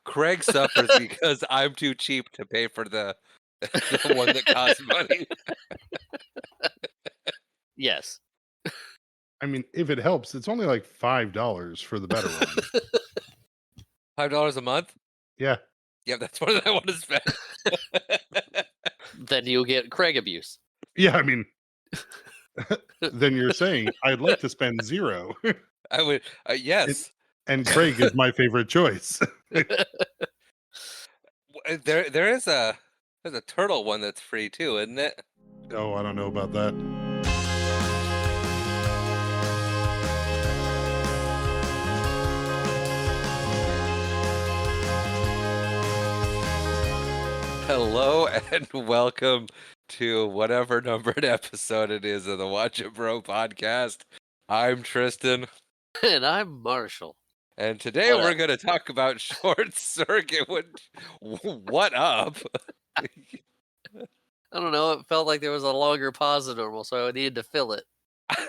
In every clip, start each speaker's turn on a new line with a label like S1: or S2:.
S1: Craig suffers because I'm too cheap to pay for the the one that costs money.
S2: Yes.
S3: I mean, if it helps, it's only like $5 for the better one.
S1: $5 a month?
S3: Yeah.
S1: Yeah, that's more than I want to spend.
S2: Then you'll get Craig abuse.
S3: Yeah, I mean, then you're saying I'd like to spend 0.
S1: I would, yes.
S3: And Craig is my favorite choice.
S1: There's a turtle one that's free too, isn't it?
S3: Oh, I don't know about that.
S1: Hello and welcome to whatever numbered episode it is of the Watch It Bro podcast. I'm Tristan.
S2: And I'm Marshall.
S1: And today
S2: What
S1: we're
S2: up?
S1: going to talk about Short Circuit. What up?
S2: I don't know. It felt like there was a longer pause than normal, so I needed to fill it.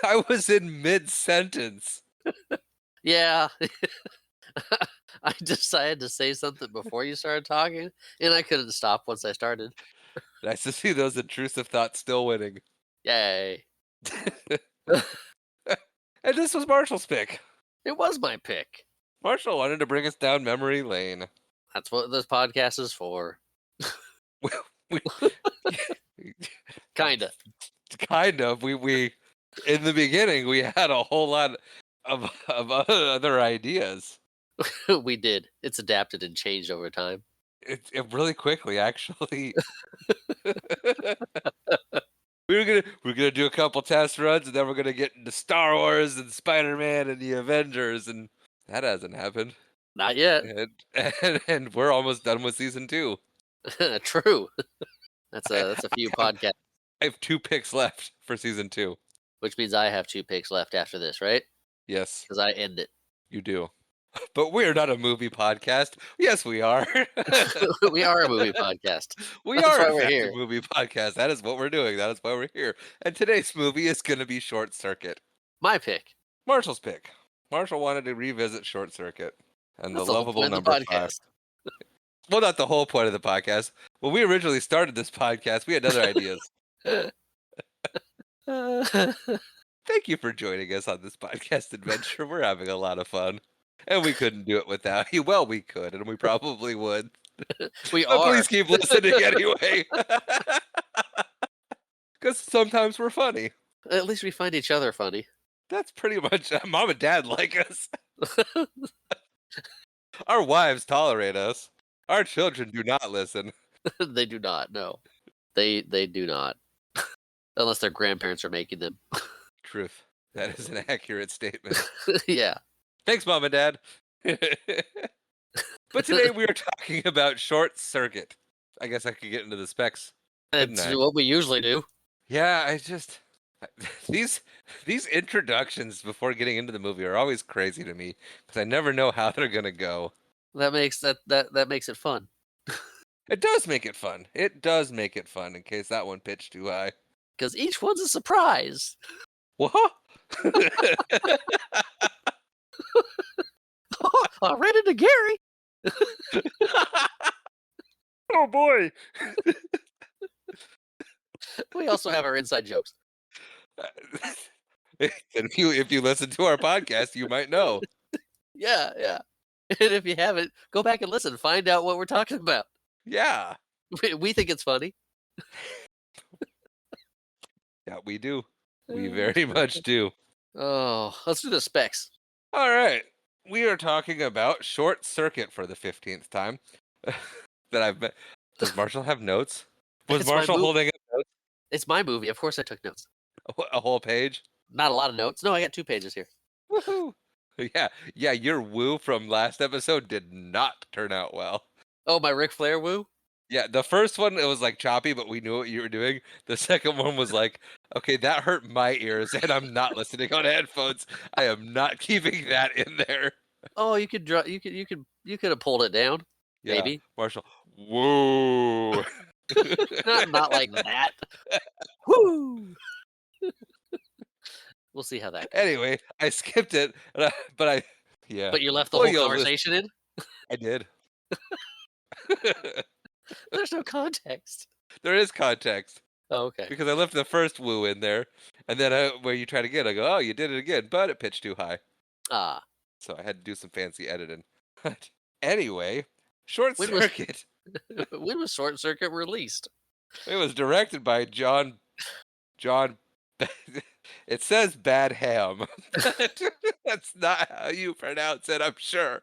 S1: I was in mid-sentence.
S2: Yeah. I decided to say something before you started talking, and I couldn't stop once I started.
S1: Nice to see those intrusive thoughts still winning.
S2: Yay.
S1: And this was Marshall's pick.
S2: It was my pick.
S1: Marshall wanted to bring us down memory lane.
S2: That's what this podcast is for. Kinda.
S1: Kind of. We in the beginning we had a whole lot of other ideas.
S2: We did. It's adapted and changed over time.
S1: It really quickly, actually. We're gonna do a couple test runs, and then we're gonna get into Star Wars and Spider-Man and the Avengers, and that hasn't happened.
S2: Not yet.
S1: And we're almost done with season 2.
S2: True. That's a few podcasts,
S1: I have 2 picks left for season 2.
S2: which means I have 2 picks left after this, right?
S1: Yes,
S2: Because I end it.
S1: you do. But we're not a movie podcast. Yes, we are.
S2: We are a movie podcast.
S1: We
S2: That's
S1: are
S2: why
S1: in
S2: we're
S1: fact
S2: here.
S1: a movie podcast. That is what we're doing. That is why we're here. And today's movie is going to be Short Circuit.
S2: My pick.
S1: Marshall's pick. Marshall wanted to revisit Short Circuit and
S2: That's
S1: the
S2: whole
S1: lovable
S2: point of
S1: number
S2: the
S1: 5.
S2: podcast.
S1: Well, not the whole point of the podcast. When we originally started this podcast, we had other ideas. Thank you for joining us on this podcast adventure. We're having a lot of fun. And we couldn't do it without you. Well, we could, and we probably would.
S2: We
S1: But
S2: are.
S1: please keep listening anyway. Because sometimes we're funny.
S2: At least we find each other funny.
S1: That's pretty much Mom and Dad like us. Our wives tolerate us. Our children do not listen.
S2: They do not. No, they do not. Unless their grandparents are making them.
S1: Truth. That is an accurate statement.
S2: Yeah.
S1: Thanks, Mom and Dad. But today we are talking about Short Circuit. I guess I could get into the specs.
S2: That's
S1: I?
S2: what we usually do.
S1: Yeah, these introductions before getting into the movie are always crazy to me because I never know how they're gonna go.
S2: That makes that makes it fun.
S1: It does make it fun. It does make it fun in case that one pitched too high.
S2: Because each one's a surprise.
S1: What?
S2: I ran into Gary.
S1: Oh boy.
S2: We also have our inside jokes.
S1: And if you listen to our podcast, you might know.
S2: Yeah, yeah. And if you haven't, go back and listen. Find out what we're talking about.
S1: Yeah.
S2: We think it's funny.
S1: Yeah, we do. We very much do.
S2: Oh, let's do the specs.
S1: All right. We are talking about Short Circuit for the 15th time. Does Marshall have notes? Was
S2: It's my
S1: Marshall
S2: movie.
S1: holding up
S2: It's my movie. Of course I took notes.
S1: a whole page?
S2: Not a lot of notes. No, I got 2 pages here.
S1: Woohoo! Yeah, your woo from last episode did not turn out well.
S2: Oh, my Ric Flair woo?
S1: Yeah, the first one, it was like choppy, but we knew what you were doing. The second one was like, okay, that hurt my ears, and I'm not listening on headphones. I am not keeping that in there.
S2: Oh, you could have pulled it down.
S1: Yeah,
S2: Maybe.
S1: Marshall, woo!
S2: not like that. Woo! We'll see how that goes.
S1: Anyway, I skipped it, but
S2: But you left the
S1: Well,
S2: whole
S1: you'll
S2: conversation in?
S1: I did.
S2: There's no context.
S1: There is context
S2: Oh, okay.
S1: because I left the first woo in there, and then where you try to get, I go, oh, you did it again, but it pitched too high,
S2: Ah,
S1: so I had to do some fancy editing. Anyway, Short
S2: when was
S1: Circuit.
S2: when was Short Circuit released?
S1: It was directed by John. It says Bad Ham, but that's not how you pronounce it. I'm sure.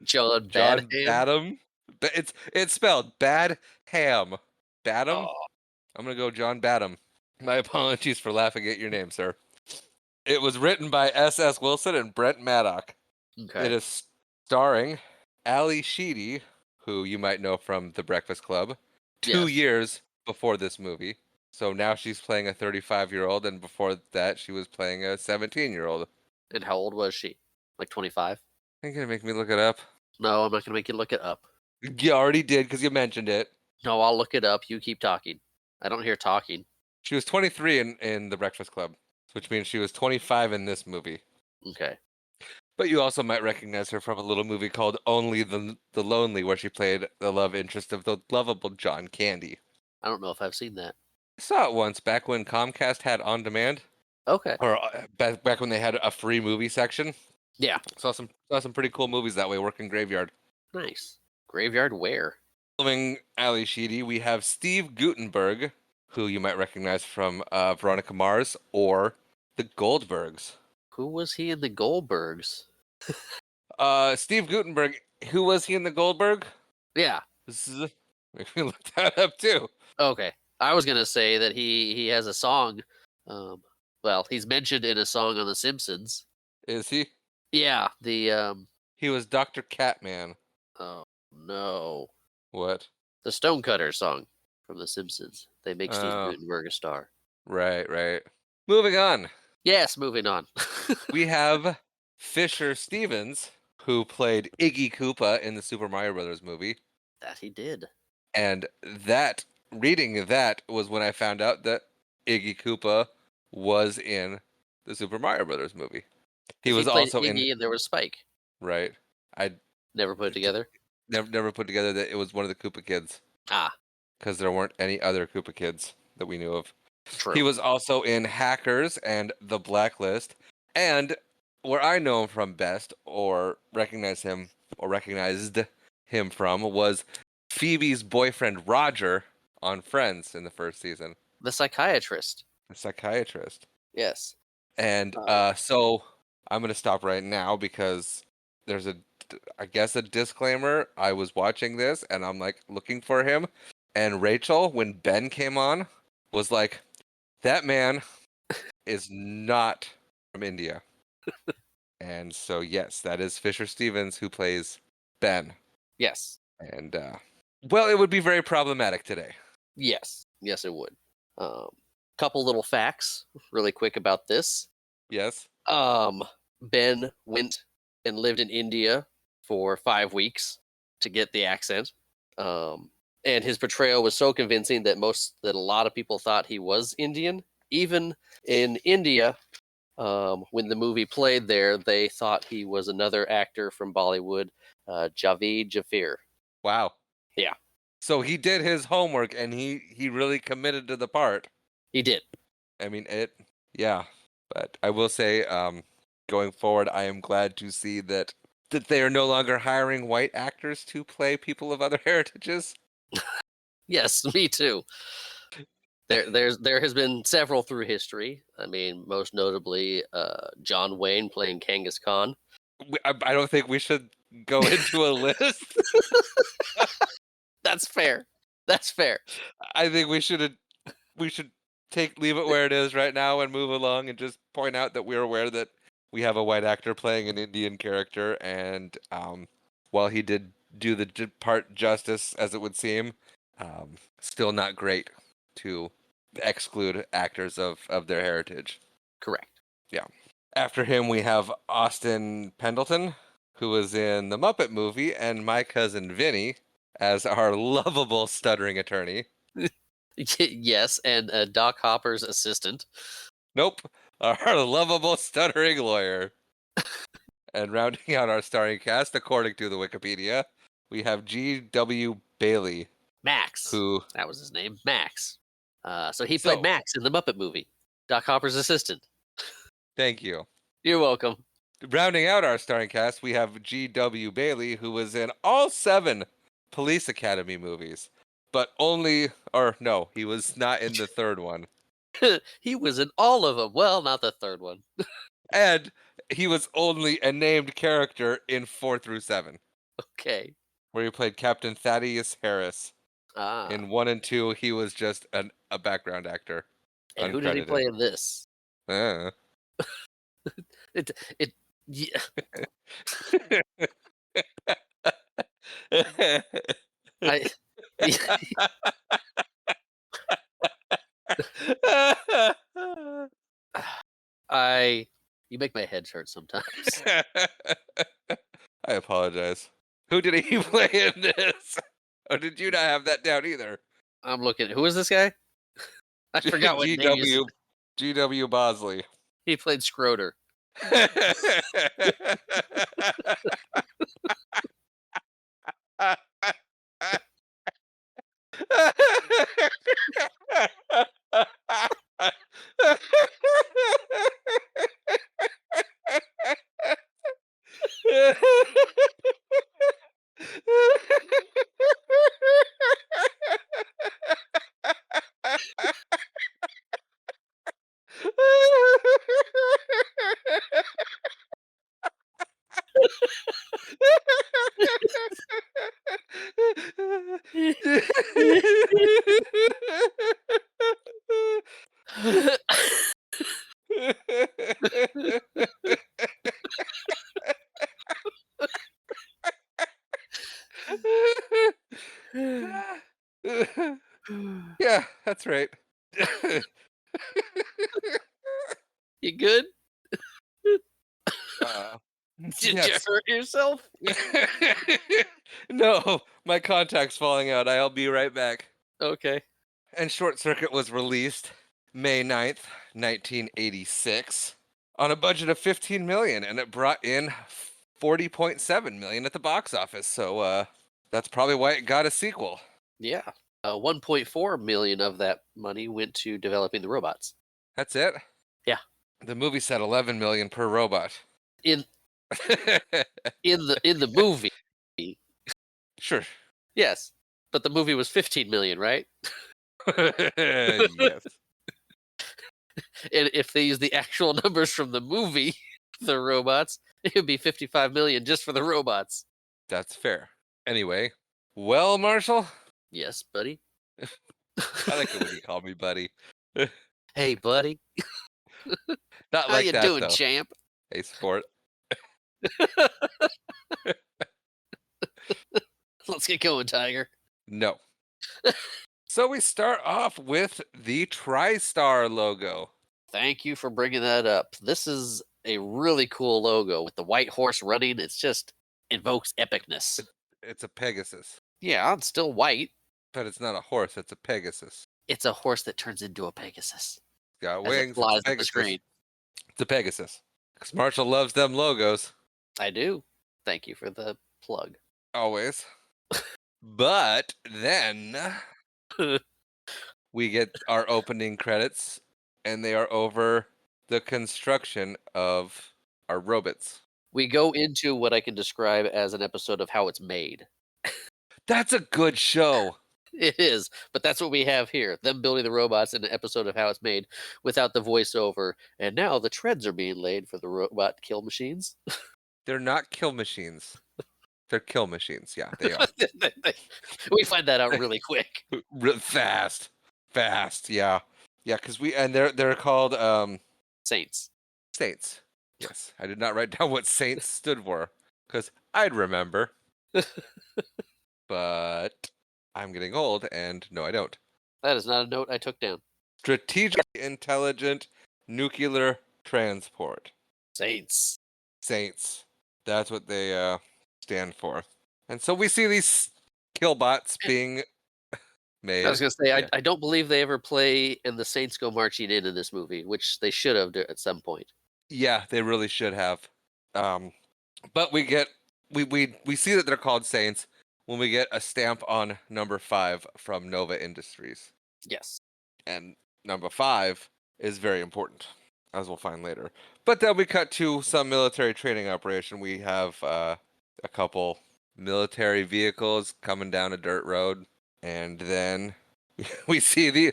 S2: John
S1: John
S2: Badham.
S1: Badham. But it's spelled Bad Ham. Badham.
S2: Oh,
S1: I'm gonna go John Badham. My apologies for laughing at your name, sir. It was written by S.S. Wilson and Brent Maddock. It
S2: okay.
S1: is starring Ali Sheedy, who you might know from The Breakfast Club, 2
S2: Yes.
S1: years before this movie. So now she's playing a 35-year-old, and before that she was playing a 17-year-old.
S2: And how old was she? Like 25?
S1: You're gonna make me look it up.
S2: No, I'm not gonna make you look it up.
S1: You already did because you mentioned it.
S2: No, I'll look it up. You keep talking. I don't hear talking.
S1: She was 23 in The Breakfast Club, which means she was 25 in this movie.
S2: Okay.
S1: But you also might recognize her from a little movie called Only the Lonely, where she played the love interest of the lovable John Candy.
S2: I don't know if I've seen that.
S1: I saw it once back when Comcast had on demand,
S2: Okay.
S1: or back when they had a free movie section.
S2: Yeah.
S1: Saw some pretty cool movies that way. Working Graveyard.
S2: Nice. Graveyard where?
S1: Following Ali Sheedy, we have Steve Guttenberg, who you might recognize from Veronica Mars or the Goldbergs.
S2: Who was he in the Goldbergs?
S1: Steve Guttenberg. Who was he in the Goldberg?
S2: Yeah.
S1: Make me look that up too.
S2: Okay. I was gonna say that he has a song. Well, he's mentioned in a song on The Simpsons.
S1: Is he?
S2: Yeah.
S1: He was Dr. Catman.
S2: Oh no.
S1: What?
S2: The Stonecutters song from The Simpsons. They make Steve
S1: Oh.
S2: Guttenberg a star.
S1: Right. Moving on.
S2: Yes, moving on.
S1: We have Fisher Stevens, who played Iggy Koopa in the Super Mario Brothers movie.
S2: That he did.
S1: And reading that was when I found out that Iggy Koopa was in the Super Mario Brothers movie. He
S2: 'Cause
S1: was
S2: played
S1: also
S2: Iggy
S1: in,
S2: and there was Spike.
S1: right. I
S2: Never put it together.
S1: never put together that it was one of the Koopa kids
S2: Ah,
S1: because there weren't any other Koopa kids that we knew of.
S2: true.
S1: He was also in Hackers and The Blacklist, and where I know him from best, or recognized him from, was Phoebe's boyfriend Roger on Friends in the first season,
S2: The psychiatrist.
S1: the psychiatrist.
S2: Yes.
S1: And so I'm gonna stop right now because there's I guess a disclaimer. I was watching this and I'm like looking for him, and Rachel, when Ben came on, was like, that man is not from India. And so, yes, that is Fisher Stevens who plays Ben.
S2: Yes.
S1: And, well, it would be very problematic today.
S2: Yes. Yes, it would. Couple little facts really quick about this.
S1: Yes.
S2: Ben went and lived in India for 5 weeks to get the accent. And his portrayal was so convincing that a lot of people thought he was Indian. Even in India, when the movie played there, they thought he was another actor from Bollywood, Javed Jaffar.
S1: Wow.
S2: Yeah.
S1: So he did his homework and he really committed to the part.
S2: He did.
S1: I mean, yeah. But I will say, going forward, I am glad to see that they are no longer hiring white actors to play people of other heritages.
S2: Yes, me too. There has been several through history. I mean, most notably, John Wayne playing Genghis Khan.
S1: I don't think we should go into a list.
S2: That's fair. That's fair.
S1: I think we should leave it where it is right now and move along and just point out that we're aware that we have a white actor playing an Indian character, and while he did do the part justice, as it would seem, still not great to exclude actors of their heritage.
S2: Correct.
S1: Yeah. After him, we have Austin Pendleton, who was in the Muppet movie, and My Cousin Vinny as our lovable stuttering attorney.
S2: Yes, and Doc Hopper's assistant.
S1: Nope, our lovable stuttering lawyer. And rounding out our starring cast, according to the Wikipedia, we have G.W. Bailey,
S2: Max.
S1: who...
S2: That was his name, Max. So he
S1: So-
S2: played Max in the Muppet movie, Doc Hopper's assistant.
S1: Thank you.
S2: You're welcome.
S1: Rounding out our starring cast, we have G.W. Bailey, who was in all 7 Police Academy movies, but only... Or, no, he was not in the 3rd one.
S2: He was in all of them. Well, not the 3rd one.
S1: And he was only a named character in 4 through 7,
S2: Okay.
S1: where he played Captain Thaddeus Harris.
S2: Ah.
S1: In 1 and 2, he was just a background actor.
S2: And who did he
S1: uncredited.
S2: play in this?
S1: Uh.
S2: Yeah. You make my head hurt sometimes.
S1: I apologize. Who did he play in this? Or did you not have that down either?
S2: I'm looking. Who is this guy? I forgot what name you said.
S1: G.W. Bosley.
S2: He played Scroder.
S1: Yeah, that's right.
S2: You good? Did
S1: yes.
S2: you hurt yourself?
S1: No, my contact's falling out. I'll be right back.
S2: Okay.
S1: And Short Circuit was released May 9th, 1986, on a budget of $15 million, and it brought in $40.7 million at the box office. So that's probably why it got a sequel.
S2: Yeah. 1.4 million of that money went to developing the robots.
S1: That's it?
S2: Yeah.
S1: The movie said $11 million per robot.
S2: In the movie.
S1: Sure.
S2: Yes. But the movie was 15 million, right?
S1: Yes.
S2: And if they use the actual numbers from the movie, the robots, it would be 55 million just for the robots.
S1: That's fair. Anyway, well, Marshall,
S2: Yes, buddy.
S1: I like it when you call me buddy.
S2: Hey, buddy.
S1: Not
S2: How
S1: like
S2: you
S1: that,
S2: doing,
S1: though.
S2: champ?
S1: Hey, sport.
S2: Let's get going, Tiger.
S1: No. So we start off with the TriStar logo.
S2: Thank you for bringing that up. This is a really cool logo with the white horse running. It's just invokes epicness.
S1: It's a Pegasus.
S2: Yeah, it's still white.
S1: But it's not a horse, it's a Pegasus.
S2: It's a horse that turns into a Pegasus.
S1: It's got
S2: As it
S1: wings,
S2: flies
S1: it's a
S2: up the
S1: Pegasus.
S2: screen.
S1: It's a Pegasus. Because Marshall loves them logos.
S2: I do. Thank you for the plug.
S1: Always. But then we get our opening credits, and they are over the construction of our robots.
S2: We go into what I can describe as an episode of How It's Made.
S1: That's a good show.
S2: It is, but that's what we have here. Them building the robots in an episode of How It's Made without the voiceover. And now the treads are being laid for the robot kill machines.
S1: They're not kill machines. They're kill machines. Yeah, they are.
S2: We find that out really quick.
S1: Fast. Yeah. Yeah, because they're called
S2: Saints.
S1: Saints. Yes. I did not write down what Saints stood for, because I'd remember. But I'm getting old, and no, I don't.
S2: That is not a note I took down.
S1: Strategic Intelligent Nuclear Transport.
S2: Saints.
S1: Saints. That's what they stand for. And so we see these killbots being made.
S2: I was going to say,
S1: Yeah.
S2: I don't believe they ever play and the Saints go marching in this movie, which they should have at some point.
S1: Yeah, they really should have. But we see that they're called Saints when we get a stamp on number 5 from Nova Industries.
S2: Yes.
S1: And number 5 is very important, as we'll find later. But then we cut to some military training operation. We have a couple military vehicles coming down a dirt road, and then we see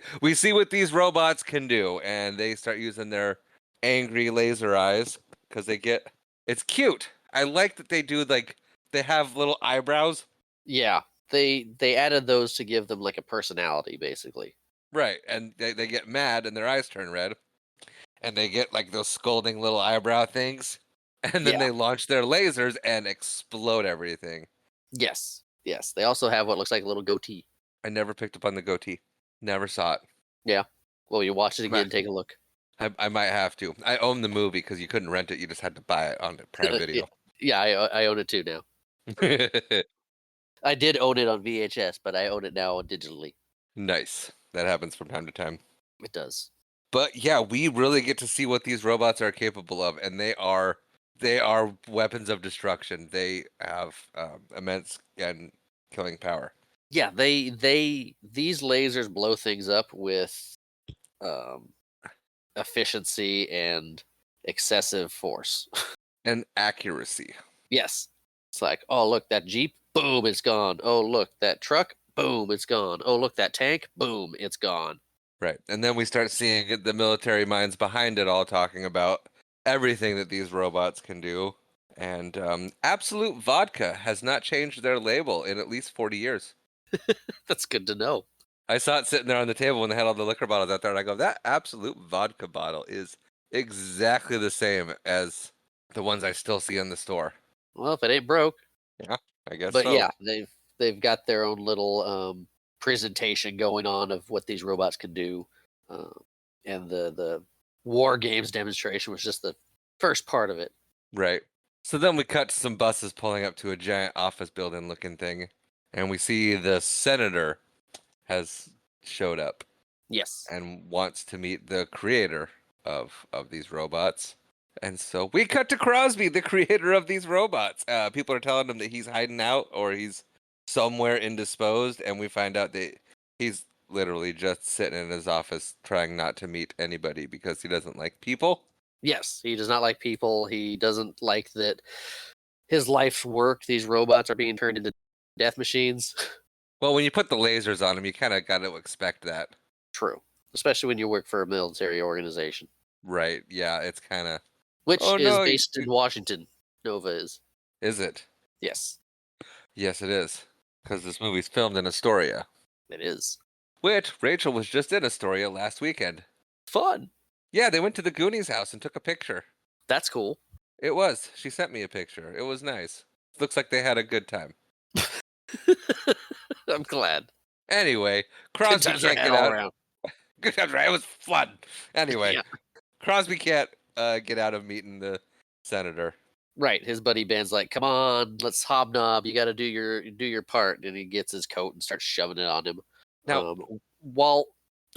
S1: what these robots can do, and they start using their angry laser eyes because it's cute. I like that they do, like, they have little eyebrows.
S2: Yeah. They added those to give them like a personality, basically.
S1: Right, and they get mad and their eyes turn red, and they get like those scolding little eyebrow things, and then
S2: Yeah.
S1: they launch their lasers and explode everything.
S2: Yes. Yes. They also have what looks like a little goatee.
S1: I never picked up on the goatee. Never saw it.
S2: Yeah. Well, you watch it again,
S1: Right.
S2: take a look.
S1: I might have to. I own the movie because you couldn't rent it. You just had to buy it on Prime Video.
S2: Yeah, I own it too now. I did own it on VHS, but I own it now digitally.
S1: Nice. That happens from time to time.
S2: It does.
S1: But yeah, we really get to see what these robots are capable of, and they are weapons of destruction. They have immense and killing power.
S2: Yeah, these lasers blow things up with efficiency and excessive force.
S1: And accuracy.
S2: Yes. It's like, oh look, that Jeep, boom, it's gone. Oh look, that truck, boom, it's gone. Oh look, that tank, boom, it's gone.
S1: Right. And then we start seeing the military minds behind it all talking about everything that these robots can do. And Absolute Vodka has not changed their label in at least 40 years.
S2: That's good to know.
S1: I saw it sitting there on the table when they had all the liquor bottles out there, and I go, that Absolute Vodka bottle is exactly the same as the ones I still see in the store.
S2: Well, if it ain't broke.
S1: Yeah, I guess
S2: But
S1: so.
S2: yeah, they've got their own little presentation going on of what these robots can do, and the war games demonstration was just the first part of it.
S1: Right. So then we cut to some buses pulling up to a giant office building looking thing, and we see the senator has showed up
S2: Yes.
S1: and wants to meet the creator of these robots. And so we cut to Crosby, the creator of these robots. People are telling him that he's hiding out or he's somewhere indisposed, and we find out that he's literally just sitting in his office trying not to meet anybody because he doesn't like people.
S2: Yes, he does not like people. He doesn't like that his life's work, these robots are being turned into death machines.
S1: Well, when you put the lasers on them, you kind of got to expect that.
S2: True. Especially when you work for a military organization.
S1: Right, yeah, it's kind of...
S2: Which
S1: Oh,
S2: is
S1: no,
S2: based in Washington. Nova is.
S1: Is it?
S2: Yes,
S1: Yes, it is. Because this movie's filmed in Astoria.
S2: it is.
S1: Which, Rachel was just in Astoria last weekend.
S2: Fun.
S1: Yeah, they went to the Goonies house and took a picture.
S2: That's cool.
S1: It was. She sent me a picture. It was nice. Looks like they had a good time.
S2: I'm glad.
S1: Anyway,
S2: Good
S1: Crosby
S2: times are
S1: can't
S2: had
S1: get
S2: all
S1: out.
S2: around.
S1: Good times, right? It was fun. Anyway,
S2: Yeah.
S1: Crosby can't get out of meeting the senator.
S2: Right. His buddy Ben's like, "Come on, let's hobnob. You got to do your part." And he gets his coat and starts shoving it on him.
S1: Now,
S2: While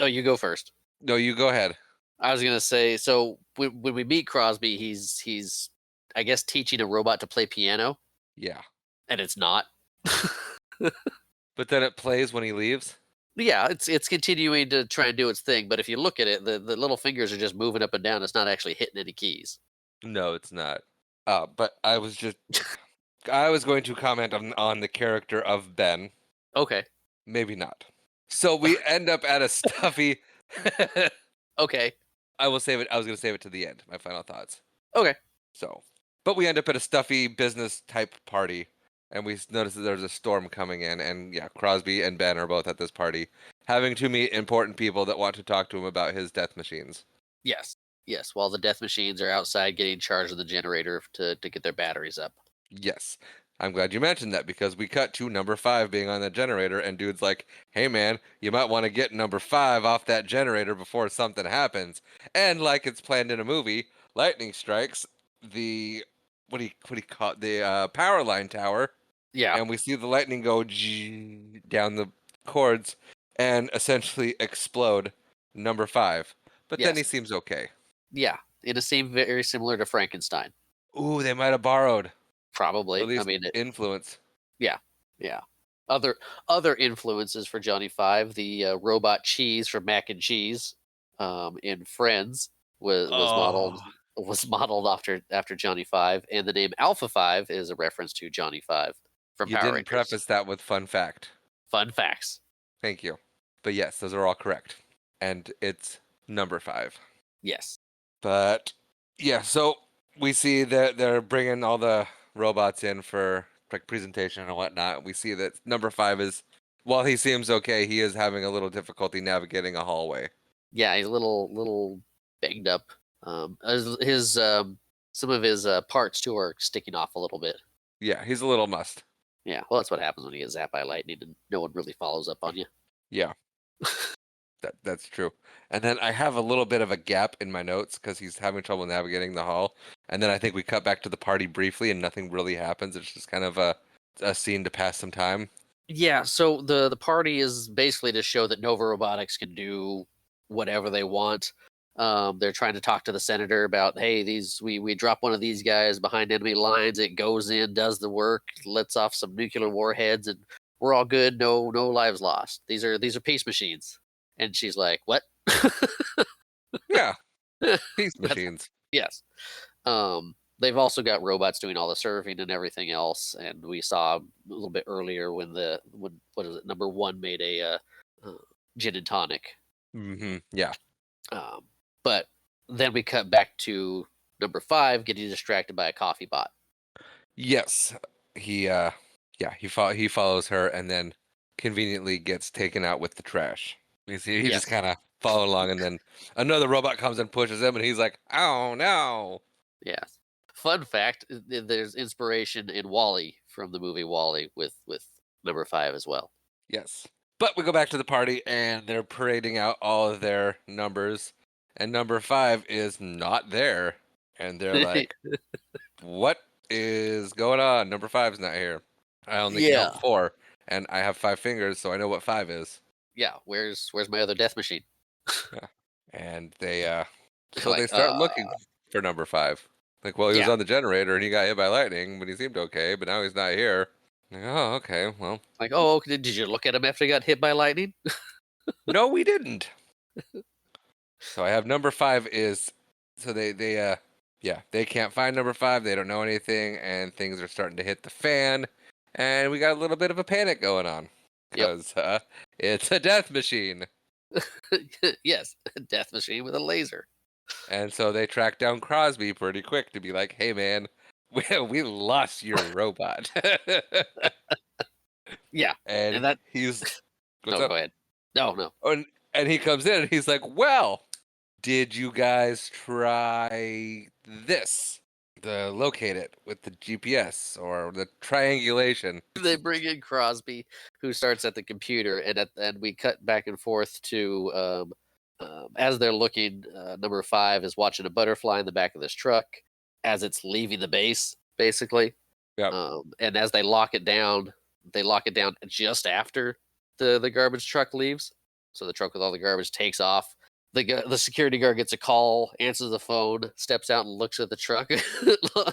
S2: oh, you go first.
S1: no, you go ahead.
S2: I was gonna say, so when we meet Crosby, he's I guess teaching a robot to play piano,
S1: Yeah.
S2: and it's not.
S1: But then it plays when he leaves.
S2: Yeah, it's continuing to try and do its thing, but if you look at it, the little fingers are just moving up and down. It's not actually hitting any keys.
S1: No, it's not. But I was going to comment on the character of Ben.
S2: Okay.
S1: Maybe not. So we end up at a stuffy.
S2: Okay.
S1: I will save it. I was going to save it to the end. My final thoughts.
S2: Okay.
S1: So, but we end up at a stuffy business type party, and we notice that there's a storm coming in, and yeah, Crosby and Ben are both at this party, having to meet important people that want to talk to him about his death machines.
S2: Yes. Yes. While the death machines are outside getting charged of the generator to get their batteries up.
S1: Yes. I'm glad you mentioned that because we cut to number 5 being on the generator, and dude's like, hey man, you might want to get number 5 off that generator before something happens. And like it's planned in a movie, lightning strikes the what do you call it? The power line tower.
S2: Yeah.
S1: And we see the lightning go down the cords and essentially explode number 5. But then he
S2: Yes.
S1: seems okay.
S2: Yeah. In a scene very similar to Frankenstein.
S1: Ooh, they might have borrowed.
S2: Probably.
S1: Or at
S2: I
S1: least
S2: mean,
S1: influence.
S2: yeah. Other influences for Johnny Five, the robot cheese from Mac and Cheese, in Friends
S1: Oh,
S2: was modeled after Johnny Five, and the name Alpha Five is a reference to Johnny Five from
S1: you
S2: Power
S1: didn't
S2: Rangers.
S1: preface that with fun fact.
S2: Fun facts.
S1: Thank you. But yes, those are all correct. And it's number 5.
S2: Yes.
S1: But yeah, so we see that they're bringing all the robots in for like presentation and whatnot. We see that number 5 is, while he seems okay, he is having a little difficulty navigating a hallway.
S2: Yeah, he's a little banged up. His some of his parts too are sticking off a little bit.
S1: Yeah, he's a little mussed.
S2: Yeah, well, that's what happens when you get zapped by lightning and no one really follows up on you.
S1: Yeah, that's true. And then I have a little bit of a gap in my notes because he's having trouble navigating the hall. And then I think we cut back to the party briefly and nothing really happens. It's just kind of a scene to pass some time.
S2: Yeah, so the party is basically to show that Nova Robotics can do whatever they want. They're trying to talk to the senator about, hey, we drop one of these guys behind enemy lines, it goes in, does the work, lets off some nuclear warheads, and we're all good. No lives lost. These are peace machines. And she's like, what?
S1: Yeah, peace
S2: That's-
S1: machines.
S2: yes. They've also got robots doing all the serving and everything else, and we saw a little bit earlier when what is it? Number 1 made a gin and tonic.
S1: Yeah.
S2: But then we cut back to number 5 getting distracted by a coffee bot.
S1: Yes, he he follows her and then conveniently gets taken out with the trash. You see, he
S2: Yes.
S1: just kind of follow along, and then another robot comes and pushes him, and he's like, "Oh no!"
S2: Yes. Fun fact: there's inspiration in Wall-E from the movie Wall-E with number 5 as well.
S1: Yes, but we go back to the party, and they're parading out all of their numbers, and number 5 is not there, and they're like, "What is going on? Number 5's not here. I only
S2: Yeah.
S1: count 4, and I have 5 fingers, so I know what 5 is."
S2: Yeah, where's my other death machine?
S1: And they so
S2: Like,
S1: they start looking for number 5. Like, well, he was
S2: Yeah.
S1: on the generator and he got hit by lightning, but he seemed okay, but now he's not here. Like, oh, okay, well,
S2: Like, oh, did you look at him after he got hit by lightning?
S1: no, we didn't. So I have number 5 is, so they can't find number 5. They don't know anything, and things are starting to hit the fan, and we got a little bit of a panic going on because it's a death machine.
S2: Yes, death machine with a laser.
S1: And so they track down Crosby pretty quick to be like, "Hey, man, we lost your robot."
S2: Yeah,
S1: and
S2: and that.
S1: he's what's
S2: No,
S1: up?
S2: go ahead. No.
S1: Oh, and he comes in and he's like, "Well, did you guys try this? The locate it with the GPS or the triangulation?"
S2: They bring in Crosby, who starts at the computer, and we cut back and forth to as they're looking. Number 5 is watching a butterfly in the back of this truck as it's leaving the base, basically.
S1: Yep.
S2: And as they lock it down just after the garbage truck leaves. So the truck with all the garbage takes off. The security guard gets a call, answers the phone, steps out and looks at the truck.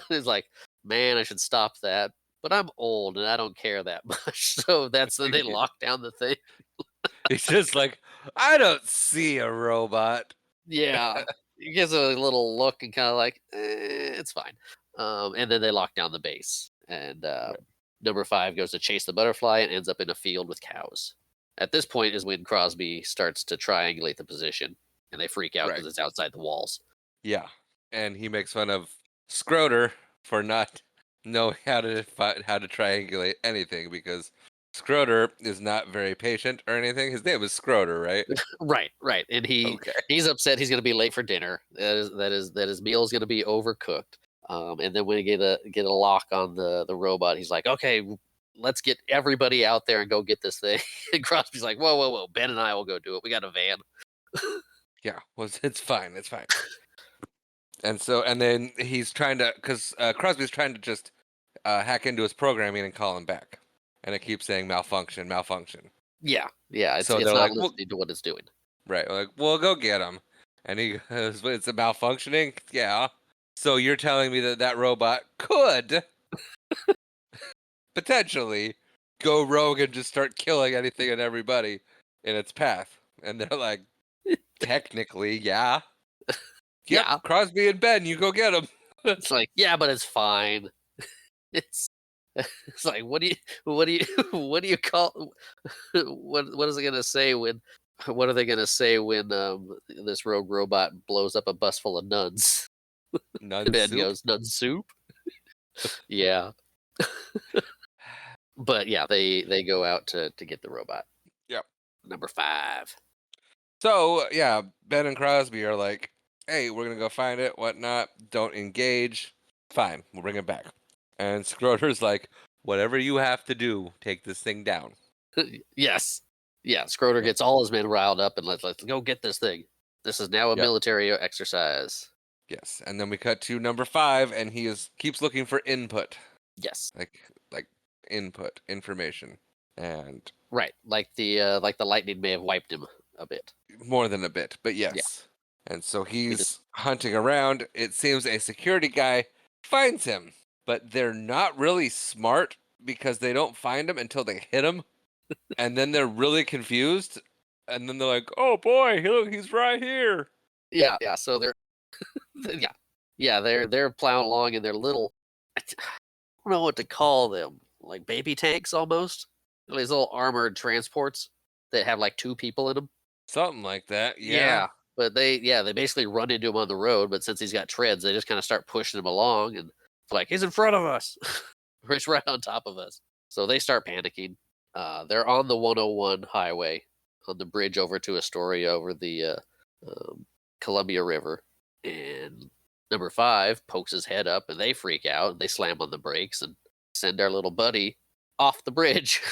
S2: He's like, "Man, I should stop that, but I'm old and I don't care that much." So that's when they lock down the thing.
S1: He's just like, "I don't see a robot."
S2: Yeah, he gives a little look and kind of like, it's fine. And then they lock down the base, and number 5 goes to chase the butterfly and ends up in a field with cows. At this point is when Crosby starts to triangulate the position, and they freak out because
S1: Right.
S2: it's outside the walls.
S1: Yeah, and he makes fun of Scroder for not knowing how to triangulate anything because Scroder is not very patient or anything. His name is Scroder, right?
S2: Right, and
S1: Okay.
S2: he's upset. He's going to be late for dinner. That his meal is going to be overcooked. And then when he get a lock on the robot, he's like, "Okay, let's get everybody out there and go get this thing." And Crosby's like, "Whoa! Ben and I will go do it. We got a van."
S1: Yeah, well, it's fine. It's fine. And then he's trying to, because Crosby's trying to just hack into his programming and call him back, and it keeps saying malfunction.
S2: Yeah. It's
S1: So they're
S2: not
S1: like, well,
S2: listening to what it's doing.
S1: right, like, we'll go get him, and he goes, "It's a malfunctioning, yeah." So you're telling me that robot could potentially go rogue and just start killing anything and everybody in its path. And they're like, technically, yeah. Yep,
S2: Yeah.
S1: Crosby and Ben, you go get them.
S2: It's like, yeah, but it's fine. It's like, what do you call what is it gonna say when what are they gonna say when this rogue robot blows up a bus full of nuns?
S1: None
S2: Ben
S1: soup.
S2: goes, nun soup? Yeah. But yeah, they go out to get the robot.
S1: Yep.
S2: Number 5.
S1: So yeah, Ben and Crosby are like, hey, we're gonna go find it, whatnot. Don't engage. Fine, we'll bring it back. And Scroder's like, whatever you have to do, take this thing down.
S2: Yes. Yeah, Scroder gets all his men riled up and let's go get this thing. This is now a
S1: Yep.
S2: military exercise.
S1: Yes, and then we cut to number 5, and he keeps looking for input,
S2: Yes.
S1: like input information, and
S2: Right. Like the lightning may have wiped him a bit.
S1: more than a bit, but yes. And so he's hunting around. It seems a security guy finds him, but they're not really smart because they don't find him until they hit him, and then they're really confused, and then they're like, "Oh boy, look, he's right here."
S2: Yeah, yeah. So they're they're plowing along in their little I don't know what to call them. Like baby tanks almost. These little armored transports that have like 2 people in them.
S1: Something like that. Yeah.
S2: But they basically run into him on the road, but since he's got treads, they just kind of start pushing him along and it's like he's in front of us. Or he's right on top of us. So they start panicking. They're on the 101 highway on the bridge over to Astoria over the Columbia River. And number 5 pokes his head up and they freak out. They slam on the brakes and send our little buddy off the bridge.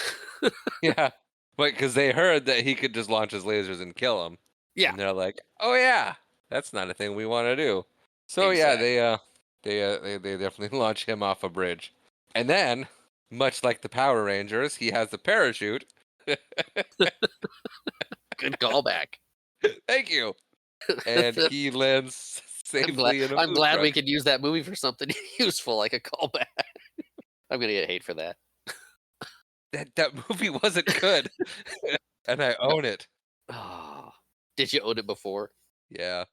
S1: Yeah. But because they heard that he could just launch his lasers and kill him.
S2: Yeah.
S1: And they're like, "Oh yeah, that's not a thing we want to do." So
S2: Exactly.
S1: yeah, they definitely launch him off a bridge. And then, much like the Power Rangers, he has a parachute.
S2: Good callback.
S1: Thank you. And he lands safely in a
S2: I'm
S1: food
S2: glad
S1: truck.
S2: we could use that movie for something useful, like a callback. I'm gonna get hate for that.
S1: That movie wasn't good, and I own it.
S2: Oh, did you own it before?
S1: Yeah,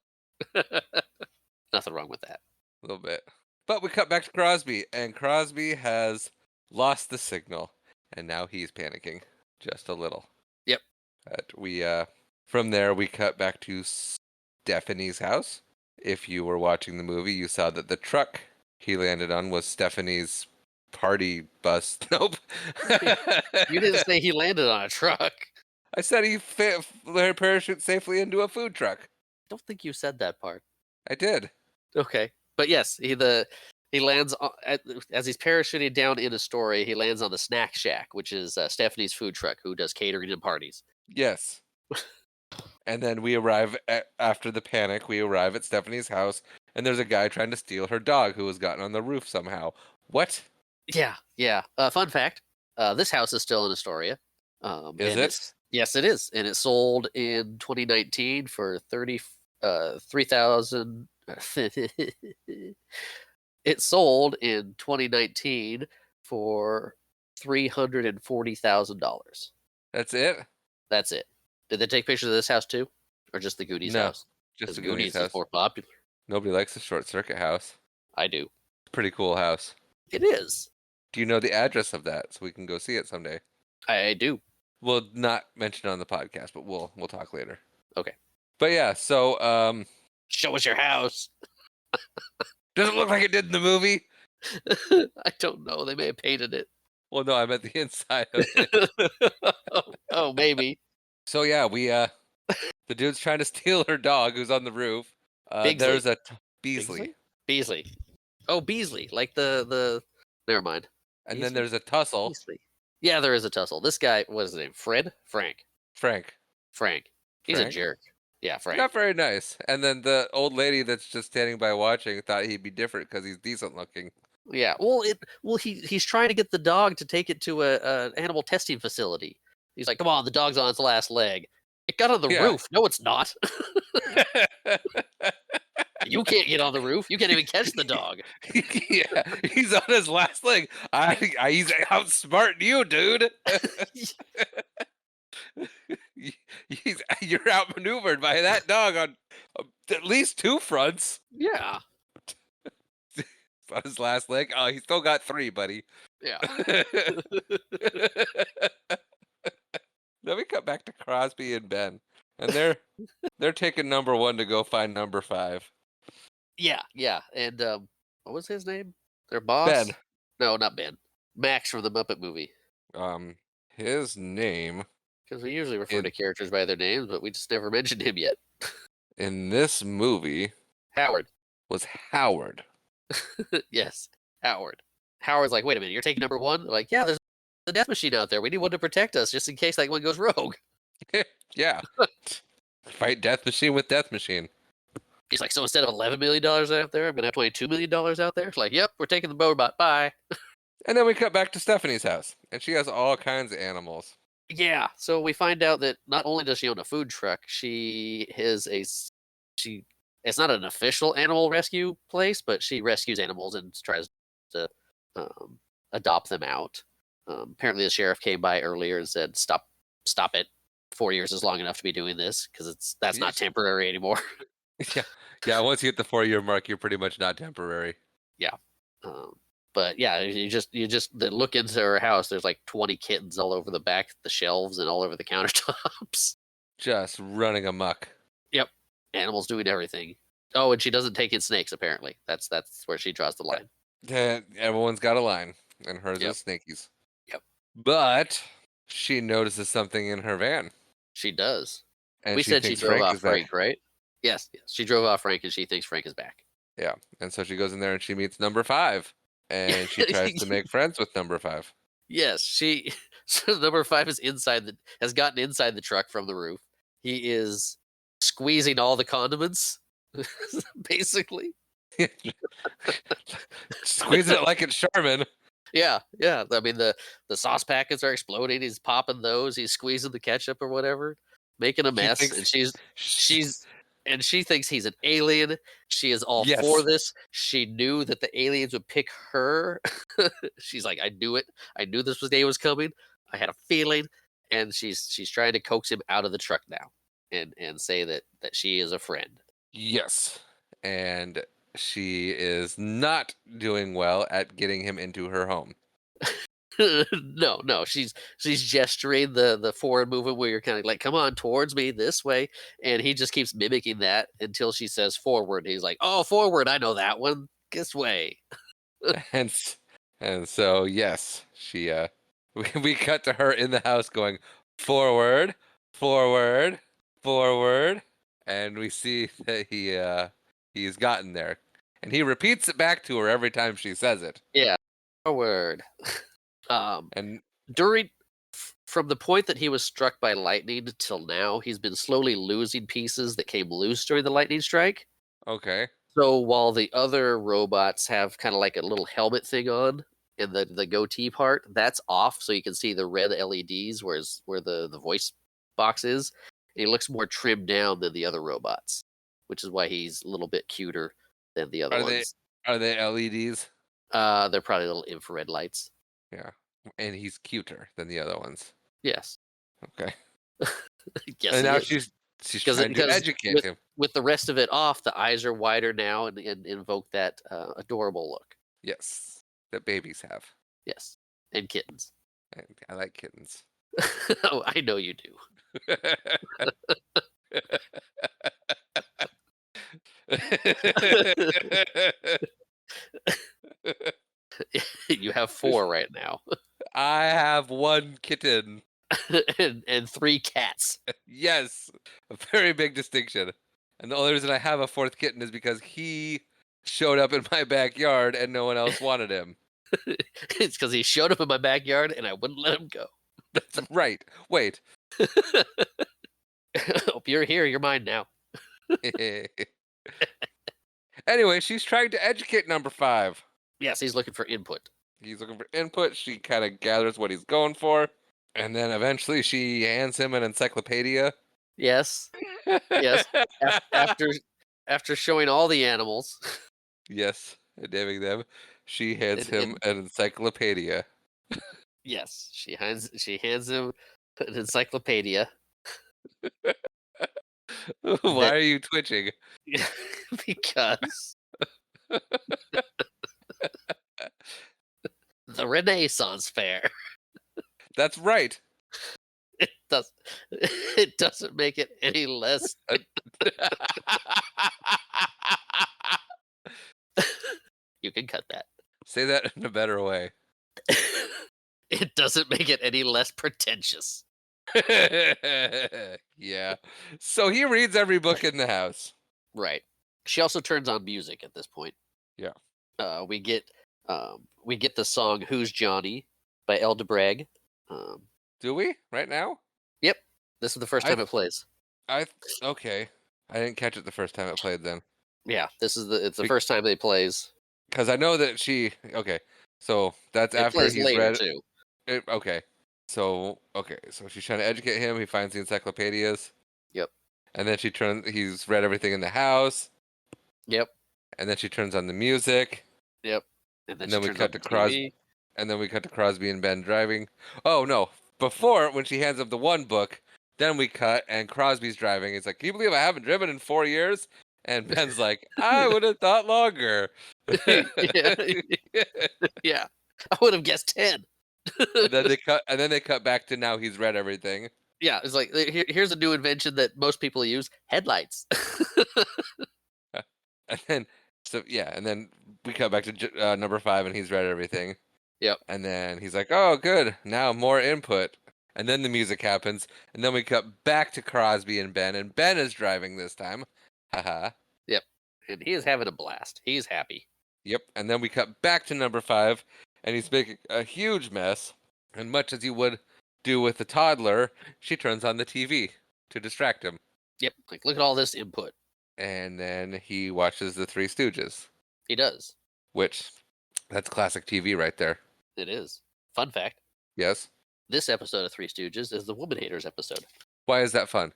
S2: Nothing wrong with that.
S1: a little bit. But we cut back to Crosby, and Crosby has lost the signal, and now he's panicking just a little.
S2: Yep.
S1: But we from there we cut back to Stephanie's house. If you were watching the movie, you saw that the truck he landed on was Stephanie's party bus. Nope.
S2: You didn't say he landed on a truck.
S1: I said he fit her parachute safely into a food truck.
S2: I don't think you said that part.
S1: I did.
S2: Okay, but yes, he lands as he's parachuting down in Astoria. He lands on the Snack Shack, which is Stephanie's food truck, who does catering and parties.
S1: Yes. And then we arrive after the panic. We arrive at Stephanie's house, and there's a guy trying to steal her dog who has gotten on the roof somehow. What?
S2: Yeah, yeah. Fun fact: this house is still in Astoria.
S1: Is
S2: and
S1: it?
S2: Yes, it is, and it sold in 2019 for 3,000. It sold in 2019 for $340,000.
S1: That's it?
S2: That's it. Did they take pictures of this house too, or just the Goonies
S1: No,
S2: house?
S1: just
S2: 'Cause
S1: the Goonies house.
S2: is more popular.
S1: Nobody likes the short circuit house.
S2: I do.
S1: Pretty cool house.
S2: It is.
S1: Do you know the address of that so we can go see it someday?
S2: I do.
S1: We'll not mention it on the podcast, but we'll talk later.
S2: Okay.
S1: But yeah, so
S2: Show us your house.
S1: does it look like it did in the movie?
S2: I don't know. They may have painted it.
S1: Well, no, I meant the inside of it.
S2: Oh, maybe.
S1: So yeah, we the dude's trying to steal her dog who's on the roof. There's a Beasley.
S2: Beasley. Oh, Beasley. Like the never mind.
S1: And then there's a tussle.
S2: Beasley. Yeah, there is a tussle. This guy, what is his name? Fred? Frank.
S1: Frank.
S2: He's a
S1: Frank?
S2: jerk. Yeah, Frank.
S1: Not very nice. And then the old lady that's just standing by watching thought he'd be different because he's decent looking.
S2: Yeah. Well, he's trying to get the dog to take it to a animal testing facility. He's like, "Come on, the dog's on its last leg." It got on the
S1: Yeah.
S2: roof. No, it's not. You can't get on the roof. You can't even catch the dog.
S1: Yeah, he's on his last leg. He's outsmarting you, dude. You're outmaneuvered by that dog on at least 2 fronts.
S2: Yeah.
S1: On his last leg. Oh, he still got 3, buddy.
S2: Yeah.
S1: Then we cut back to Crosby and Ben, and they're taking number 1 to go find number 5.
S2: Yeah. Yeah. And what was his name? Their boss?
S1: Ben.
S2: No, not Ben. Max from the Muppet movie.
S1: His name
S2: Because we usually refer to characters by their names, but we just never mentioned him yet.
S1: in this movie
S2: Howard.
S1: was Howard.
S2: Yes, Howard. Howard's like, wait a minute, you're taking number 1? They're like, yeah, there's a death machine out there. We need one to protect us just in case that one goes rogue.
S1: Yeah. Fight Death Machine with Death Machine.
S2: He's like, so instead of $11 million out there, I'm going to have $22 million out there? It's like, yep, we're taking the robot. Bye.
S1: And then we cut back to Stephanie's house, and she has all kinds of animals.
S2: Yeah, so we find out that not only does she own a food truck, it's not an official animal rescue place, but she rescues animals and tries to adopt them out. Apparently, the sheriff came by earlier and said, "Stop it! 4 years is long enough to be doing this because that's not temporary anymore."
S1: Yeah. Once you hit the 4-year mark, you're pretty much not temporary.
S2: Yeah, but yeah, you just look into her house. There's like 20 kittens all over the back, the shelves, and all over the countertops.
S1: Just running amok.
S2: Yep, animals doing everything. Oh, and she doesn't take in snakes. Apparently, that's where she draws the line.
S1: Everyone's got a line, and hers is snakies.
S2: Yep.
S1: But she notices something in her van.
S2: She does.
S1: And
S2: we said she drove
S1: Frank
S2: off Frank, right? Yes. She drove off Frank, and she thinks Frank is back.
S1: Yeah, and so she goes in there and she meets number 5, and she tries to make friends with number 5.
S2: Yes, so number 5 is has gotten inside the truck from the roof. He is squeezing all the condiments, basically.
S1: Squeezing it like it's Charmin.
S2: Yeah. I mean, the sauce packets are exploding. He's popping those. He's squeezing the ketchup or whatever, making a mess. And she thinks he's an alien. She is all for this. She knew that the aliens would pick her. She's like, I knew it. I knew this day was coming. I had a feeling. And she's trying to coax him out of the truck now, and say that she is a friend.
S1: Yes, and she is not doing well at getting him into her home.
S2: No, she's gesturing the forward movement where you're kind of like, come on, towards me this way, and he just keeps mimicking that until she says forward. He's like, oh, forward, I know that one. This way.
S1: and so yes, she we cut to her in the house going forward, forward, forward, and we see that he's gotten there, and he repeats it back to her every time she says it.
S2: Yeah, forward.
S1: And
S2: from the point that he was struck by lightning till now, he's been slowly losing pieces that came loose during the lightning strike.
S1: Okay.
S2: So while the other robots have kind of like a little helmet thing on, and the goatee part, that's off, so you can see the red LEDs, where the voice box is. And he looks more trimmed down than the other robots, which is why he's a little bit cuter than the other ones.
S1: Are they LEDs?
S2: They're probably little infrared lights.
S1: Yeah, and he's cuter than the other ones.
S2: Yes.
S1: Okay.
S2: Yes.
S1: And now she's trying to educate him.
S2: With the rest of it off, the eyes are wider now and invoke that adorable look.
S1: Yes, that babies have.
S2: Yes, and kittens.
S1: I like kittens.
S2: Oh, I know you do. You have 4 right now.
S1: I have 1 kitten.
S2: and 3 cats.
S1: Yes, a very big distinction. And the only reason I have a 4th kitten is because he showed up in my backyard and no one else wanted him.
S2: It's because he showed up in my backyard and I wouldn't let him go.
S1: That's right. Wait.
S2: Hope you're here. You're mine now.
S1: Anyway, she's trying to educate number 5.
S2: Yes, he's looking for input.
S1: He's looking for input. She kind of gathers what he's going for. And then eventually she hands him an encyclopedia.
S2: Yes. Yes. after showing all the animals,
S1: Yes, and naming them, she hands
S2: and,
S1: him
S2: and
S1: an encyclopedia.
S2: yes, she hands him an encyclopedia
S1: Why
S2: that
S1: are you twitching?
S2: because the Renaissance Fair.
S1: That's right.
S2: It does. It doesn't make it any less.
S1: Uh,
S2: You can cut that.
S1: Say that in a better way.
S2: It doesn't make it any less pretentious.
S1: Yeah. So he reads every book in the house.
S2: Right. She also turns on music at this point.
S1: Yeah.
S2: We get the song "Who's Johnny" by El DeBreg.
S1: Do we right now?
S2: Yep, this is the first
S1: I
S2: time it plays.
S1: Okay. I didn't catch it the first time it played then.
S2: Yeah, it's the
S1: Be-
S2: first time it plays.
S1: Because I know that she. Okay. So that's
S2: It
S1: after
S2: plays
S1: he's
S2: later
S1: read.
S2: too.
S1: Okay. So she's trying to educate him. He finds the encyclopedias,
S2: Yep.
S1: and then he's read everything in the house,
S2: Yep.
S1: and then she turns on the music,
S2: Yep. And then
S1: and
S2: she
S1: then we
S2: turns on
S1: cut
S2: the
S1: to Crosby,
S2: TV.
S1: and then we cut to Crosby and Ben driving. Oh no! Before, when she hands him the one book, then we cut and Crosby's driving. He's like, "Can you believe I haven't driven in 4 years?" And Ben's like, "I would have thought longer."
S2: Yeah. Yeah. I would have guessed 10.
S1: And then they cut back to now he's read everything.
S2: Yeah, it's like here's a new invention that most people use: headlights.
S1: And then and then we cut back to number 5 and he's read everything.
S2: Yep.
S1: And then he's like, "Oh, good. Now more input." And then the music happens, and then we cut back to Crosby and Ben is driving this time. Haha.
S2: Yep. And he is having a blast. He's happy.
S1: Yep. And then we cut back to number 5, and he's making a huge mess. And much as you would do with a toddler, she turns on the TV to distract him.
S2: Yep. Like, look at all this input.
S1: And then he watches the Three Stooges,
S2: He does.
S1: which that's classic TV right there.
S2: It is. Fun fact:
S1: Yes.
S2: this episode of Three Stooges is the Woman Haters episode.
S1: Why is that fun?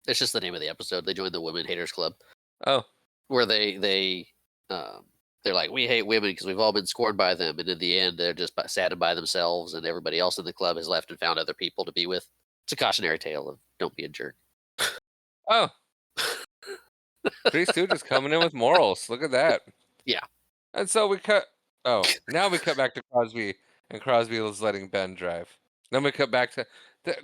S2: It's just the name of the episode. They joined the Women Haters Club,
S1: Oh,
S2: where they're like, we hate women because we've all been scorned by them, and in the end, they're just saddened by themselves, and everybody else in the club has left and found other people to be with. It's a cautionary tale of don't be a jerk.
S1: oh. Three Stooges coming in with morals. Look at that.
S2: Yeah.
S1: And so we cut. Oh, now we cut back to Crosby, and Crosby was letting Ben drive. Then we cut back to.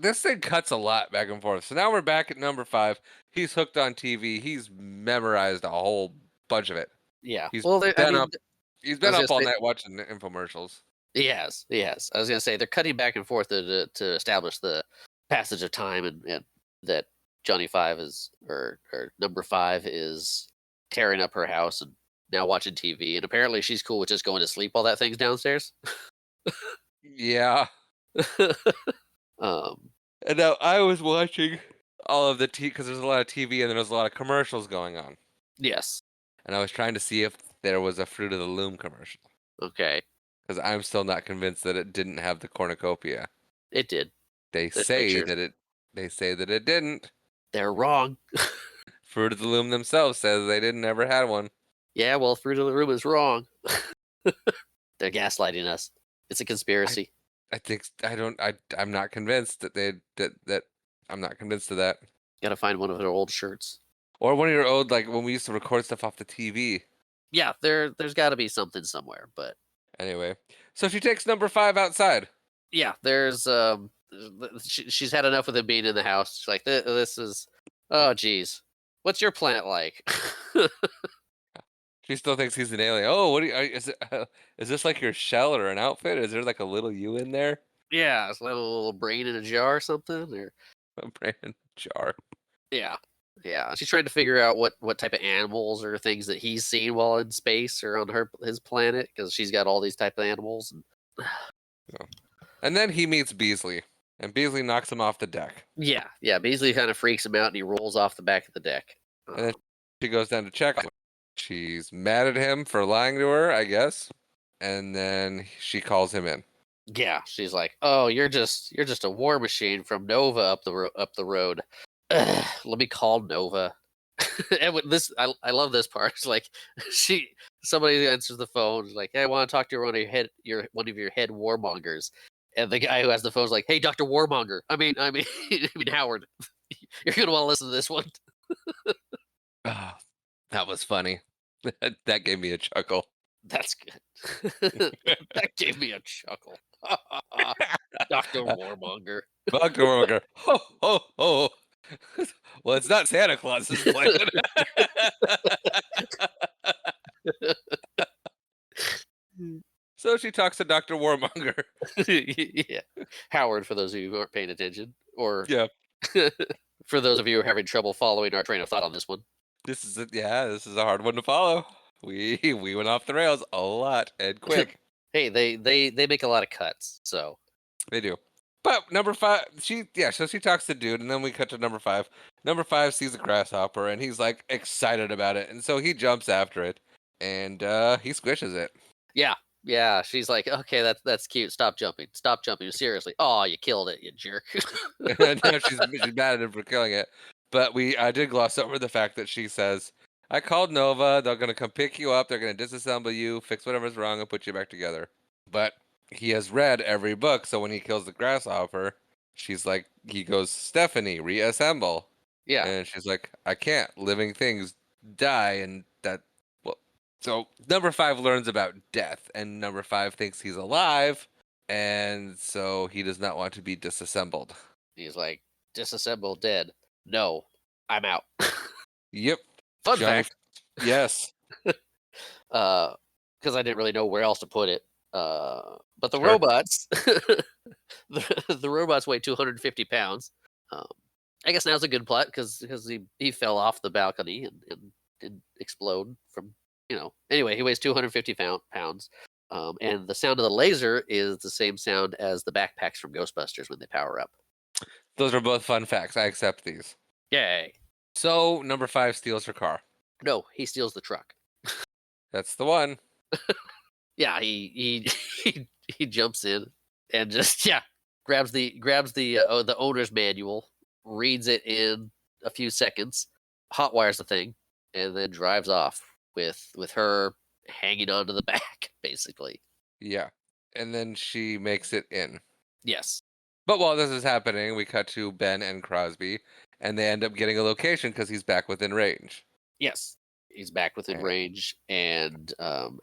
S1: This thing cuts a lot back and forth. So now we're back at number 5. He's hooked on TV. He's memorized a whole bunch of it.
S2: Yeah.
S1: He's
S2: Well,
S1: been up. He's been
S2: was
S1: up
S2: gonna
S1: all
S2: say-
S1: night watching the infomercials.
S2: he has. I was gonna say they're cutting back and forth to establish the passage of time, and that Johnny 5 is or number 5 is tearing up her house and now watching TV, and apparently she's cool with just going to sleep while that thing's downstairs.
S1: Yeah.
S2: um,
S1: And now I was watching all of the because there's a lot of TV and then there's a lot of commercials going on.
S2: yes.
S1: And I was trying to see if there was a Fruit of the Loom commercial.
S2: Okay.
S1: Because I'm still not convinced that it didn't have the cornucopia.
S2: It did.
S1: They
S2: The
S1: say
S2: pictures.
S1: that it. They say that it didn't.
S2: They're wrong.
S1: Fruit of the Loom themselves says they didn't ever had one.
S2: Yeah, well, Fruit of the Room is wrong. They're gaslighting us. It's a conspiracy.
S1: I think I'm not convinced that that I'm not convinced of that.
S2: Gotta find one of their old shirts.
S1: Or one of your old when we used to record stuff off the TV.
S2: Yeah, there's got to be something somewhere, but
S1: Anyway, so she takes number 5 outside.
S2: yeah, there's she's had enough of him being in the house. She's like, this is, oh geez, what's your planet like?
S1: She still thinks he's an alien. Oh, what do you, is this like your shell or an outfit? Is there like a little you in there?
S2: Yeah, it's like a little brain in a jar or something. Or
S1: A brand jar.
S2: yeah, she's trying to figure out what type of animals or things that he's seen while in space or on his planet, because she's got all these type of animals.
S1: And then he meets Beasley, and Beasley knocks him off the deck.
S2: Yeah, Beasley kind of freaks him out, and he rolls off the back of the deck.
S1: And then she goes down to check him. She's mad at him for lying to her, I guess. And then she calls him in.
S2: Yeah, she's like, "Oh, you're just a war machine from Nova up the road. Ugh, let me call Nova." And with this, I love this part. It's like somebody answers the phone, like, "Hey, I want to talk to one of your head warmongers." And the guy who has the phone's like, "Hey, Doctor Warmonger. I mean, I mean Howard. You're gonna want to listen to this one."
S1: Ah, that was funny. That gave me a chuckle.
S2: That's good. That gave me a chuckle. Doctor Warmonger.
S1: Dr. Wormaker. Ho, ho, ho. Well, it's not Santa Claus's plan. So she talks to Dr. Warmonger.
S2: Yeah, Howard. For those of you who aren't paying attention, or
S1: Yeah,
S2: for those of you who are having trouble following our train of thought on this one.
S1: this is a hard one to follow. We went off the rails a lot and quick.
S2: Hey, they make a lot of cuts, so
S1: They do. But number 5, so she talks to dude, and then we cut to number 5. Number 5 sees a grasshopper, and he's like excited about it, and so he jumps after it, and he squishes it.
S2: yeah. She's like, okay, that's cute. Stop jumping. Seriously. Oh, you killed it, you jerk.
S1: And now she's mad at him for killing it. But I did gloss over the fact that she says, "I called Nova. They're gonna come pick you up. They're gonna disassemble you, fix whatever's wrong, and put you back together." But he has read every book, so when he kills the grasshopper, he goes, "Stephanie, reassemble."
S2: Yeah,
S1: And she's like, "I can't. Living things die, and that." Well, so number 5 learns about death, and number 5 thinks he's alive, and so he does not want to be disassembled.
S2: he's like, disassemble, dead. No, I'm out.
S1: Yep.
S2: Fun
S1: Johnny.
S2: fact,
S1: Yes.
S2: because I didn't really know where else to put it. But the
S1: Sure.
S2: robots, the robots weigh 250 pounds. I guess now's a good plot because he fell off the balcony and did explode from Anyway, he weighs 250 pounds. And the sound of the laser is the same sound as the backpacks from Ghostbusters when they power up.
S1: Those are both fun facts. I accept these.
S2: Yay!
S1: So number 5 steals her car.
S2: No, he steals the truck.
S1: That's the one.
S2: Yeah, he jumps in and just grabs the the owner's manual, reads it in a few seconds, hotwires the thing, and then drives off with her hanging onto the back, basically.
S1: Yeah. And then she makes it in.
S2: Yes.
S1: But while this is happening, we cut to Ben and Crosby, and they end up getting a location because he's back within range.
S2: Yes. He's back within
S1: Okay.
S2: range, and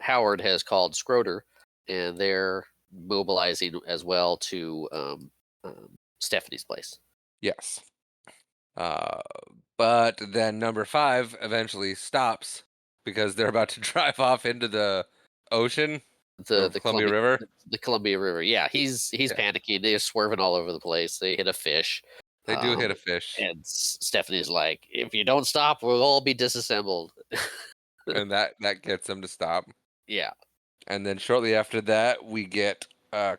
S2: Howard has called Schroeder, and they're mobilizing as well to Stephanie's place.
S1: Yes. But then number 5 eventually stops because they're about to drive off into the ocean,
S2: The
S1: Columbia River.
S2: The Columbia River. Yeah, he's panicking. They're swerving all over the place. They hit a fish.
S1: They do hit a fish,
S2: And Stephanie's like, if you don't stop, we'll all be disassembled.
S1: and that gets them to stop.
S2: Yeah.
S1: And then shortly after that, we get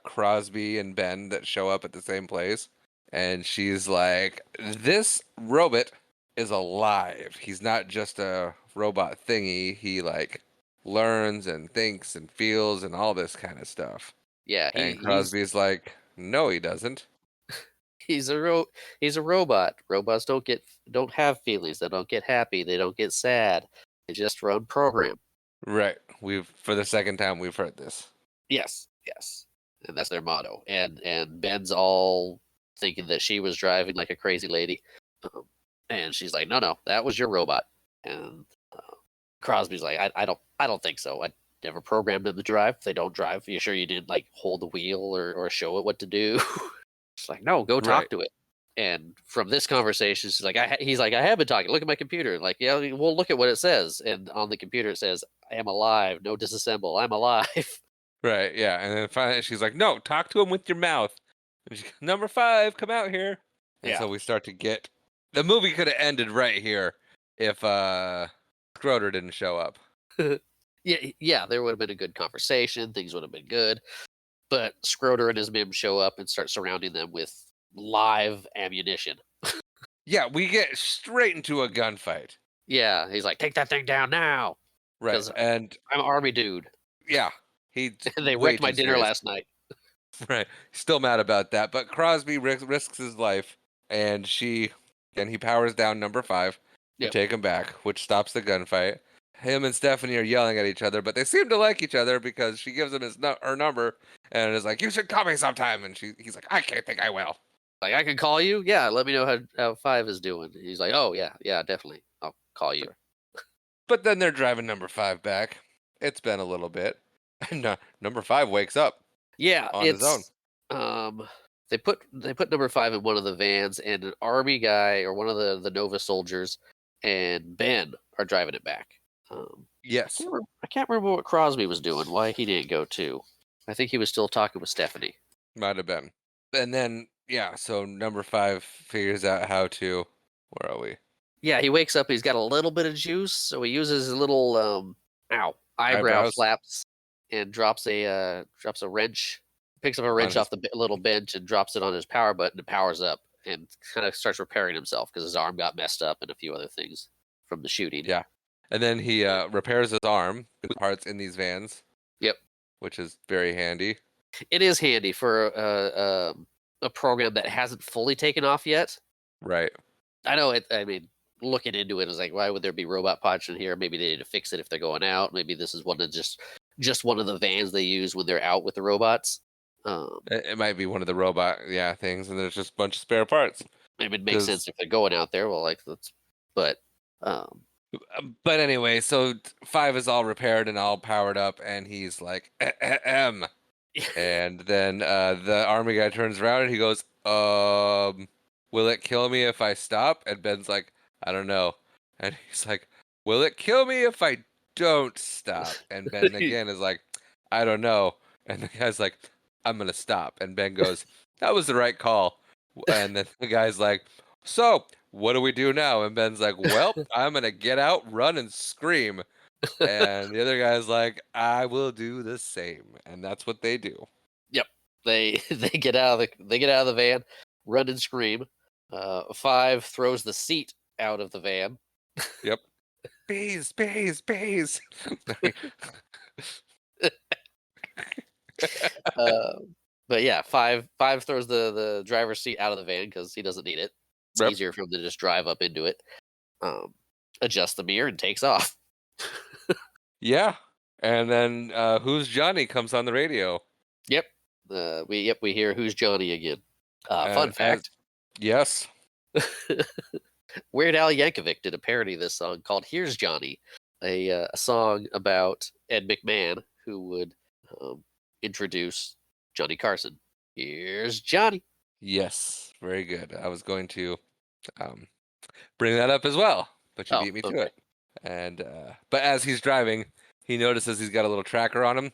S1: Crosby and Ben that show up at the same place, and she's like, "This robot is alive. He's not just a robot thingy. He like learns and thinks and feels and all this kind of stuff."
S2: Yeah,
S1: And Crosby's like, "No, he doesn't."
S2: he's a robot. Robots don't have feelings. They don't get happy. They don't get sad. They just run program.
S1: Right. For the second time we've heard this.
S2: Yes. And that's their motto. And Ben's all thinking that she was driving like a crazy lady. And she's like, no, that was your robot. And Crosby's like, I don't think so. I never programmed them to drive. If they don't drive, you sure you didn't like hold the wheel or show it what to do? She's like, no, go talk to it. And from this conversation, he's like, I have been talking. Look at my computer. Like, yeah, well, look at what it says. And on the computer, it says, I am alive. No disassemble. I'm alive.
S1: Right, yeah. And then finally she's like, "No, talk to him with your mouth." And she, "Number 5, come out here." And so we start to get the movie could have ended right here if Schroeder didn't show up.
S2: Yeah, there would have been a good conversation. Things would have been good. But Schroeder and his men show up and start surrounding them with live ammunition.
S1: Yeah, we get straight into a gunfight.
S2: Yeah, he's like, take that thing down now.
S1: Right.
S2: 'Cause
S1: And
S2: I'm an army dude.
S1: yeah,
S2: They
S1: way
S2: wrecked my
S1: too
S2: dinner
S1: serious.
S2: last night.
S1: Right. Still mad about that. But Crosby risks his life, and he powers down number 5. to
S2: Yep.
S1: take him back, which stops the gunfight. Him and Stephanie are yelling at each other, but they seem to like each other because she gives him her number and is like, "You should call me sometime." And he's like, "I can't think I will."
S2: Like, I can call you? Yeah, let me know how 5 is doing. He's like, oh, yeah, definitely. I'll call you.
S1: But then they're driving number 5 back. It's been a little bit. And number 5 wakes up
S2: Yeah,
S1: on his own.
S2: it's they put number 5 in one of the vans, and an army guy or one of the Nova soldiers and Ben are driving it back.
S1: Yes.
S2: I can't remember what Crosby was doing. Why he didn't go too. I think he was still talking with Stephanie.
S1: Might have been. And then, yeah, so number 5 figures out how to. Where are we?
S2: Yeah, he wakes up. He's got a little bit of juice, so he uses his little eyebrow
S1: Eyebrows.
S2: flaps and drops a wrench. Picks up a wrench
S1: his-
S2: off the little bench and drops it on his power button. And powers up and kind of starts repairing himself because his arm got messed up and a few other things from the shooting.
S1: Yeah. And then he repairs his arm with parts in these vans.
S2: Yep.
S1: Which is very handy.
S2: It is handy for a program that hasn't fully taken off yet.
S1: Right.
S2: I know it. I mean, looking into it is like, why would there be robot parts in here? Maybe they need to fix it if they're going out. Maybe this is one of just one of the vans they use when they're out with the robots.
S1: It might be one of the robot things, and there's just a bunch of spare parts.
S2: Maybe it makes sense if they're going out there. Well, like that's, but
S1: anyway, so 5 is all repaired and all powered up, and he's like, and then the army guy turns around and he goes, will it kill me if I stop? And Ben's like, I don't know. And he's like, will it kill me if I don't stop? And Ben again is like, I don't know. And the guy's like, I'm gonna stop. And Ben goes, that was the right call. And then the guy's like, so what do we do now? And Ben's like, well, I'm gonna get out, run, and scream. And the other guy's like, I will do the same. And that's what they do.
S2: Yep. They get out of the van, run and scream. 5 throws the seat out of the van.
S1: Yep. Bees.
S2: But yeah, 5 throws the driver's seat out of the van because he doesn't need it. It's
S1: Yep.
S2: easier for him to just drive up into it, adjust the mirror, and takes off.
S1: Yeah. And then Who's Johnny comes on the radio.
S2: Yep. We hear Who's Johnny again. Fun fact.
S1: Yes.
S2: Weird Al Yankovic did a parody of this song called "Here's Johnny," a song about Ed McMahon who would introduce Johnny Carson. Here's Johnny.
S1: Yes. Very good. I was going to bring that up as well, but you beat me to it. And but as he's driving, he notices he's got a little tracker on him,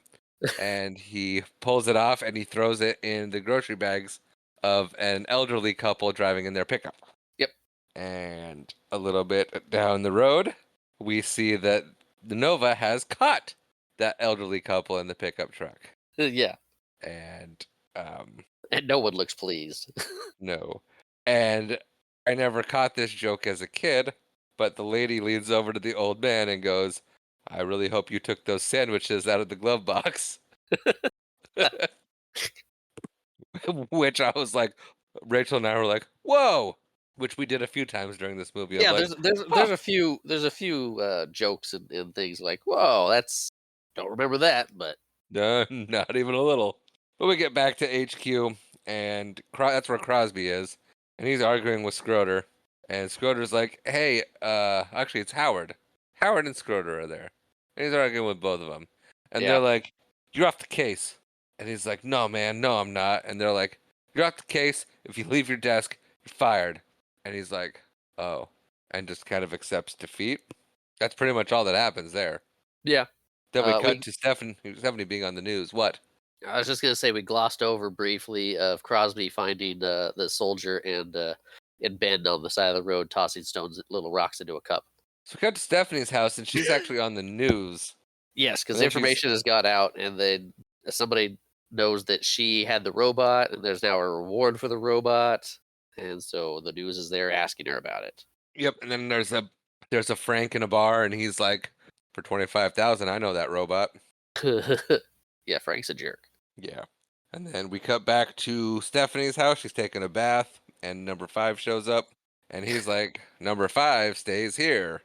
S1: and he pulls it off and he throws it in the grocery bags of an elderly couple driving in their pickup.
S2: Yep.
S1: And a little bit down the road, we see that the Nova has caught that elderly couple in the pickup truck.
S2: Yeah.
S1: And
S2: no one looks pleased.
S1: no. And I never caught this joke as a kid, but the lady leans over to the old man and goes, I really hope you took those sandwiches out of the glove box. Which I was like, Rachel and I were like, whoa, which we did a few times during this movie.
S2: Yeah,
S1: like,
S2: there's a few jokes and things like, whoa, that's, don't remember that, but
S1: no, not even a little. But we get back to HQ, and that's where Crosby is, and he's arguing with Schroeder, and Schroeder's like, hey, actually it's Howard. Howard and Schroeder are there, and he's arguing with both of them, and they're like, you're off the case, and he's like, no man, no I'm not, and they're like, you're off the case. If you leave your desk, you're fired, and he's like, oh, and just kind of accepts defeat. That's pretty much all that happens there.
S2: Yeah.
S1: Then we cut to Stephanie being on the news. What?
S2: I was just gonna say we glossed over briefly of Crosby finding the soldier and Ben on the side of the road tossing little rocks into a cup.
S1: So we cut to Stephanie's house, and she's actually on the news.
S2: Yes, because information has got out, and then somebody knows that she had the robot, and there's now a reward for the robot, and so the news is there asking her about it.
S1: Yep, and then there's a Frank in a bar, and he's like, for 25,000, I know that robot.
S2: Yeah, Frank's a jerk.
S1: Yeah. And then we cut back to Stephanie's house. She's taking a bath, and number 5 shows up, And he's like, number 5 stays here.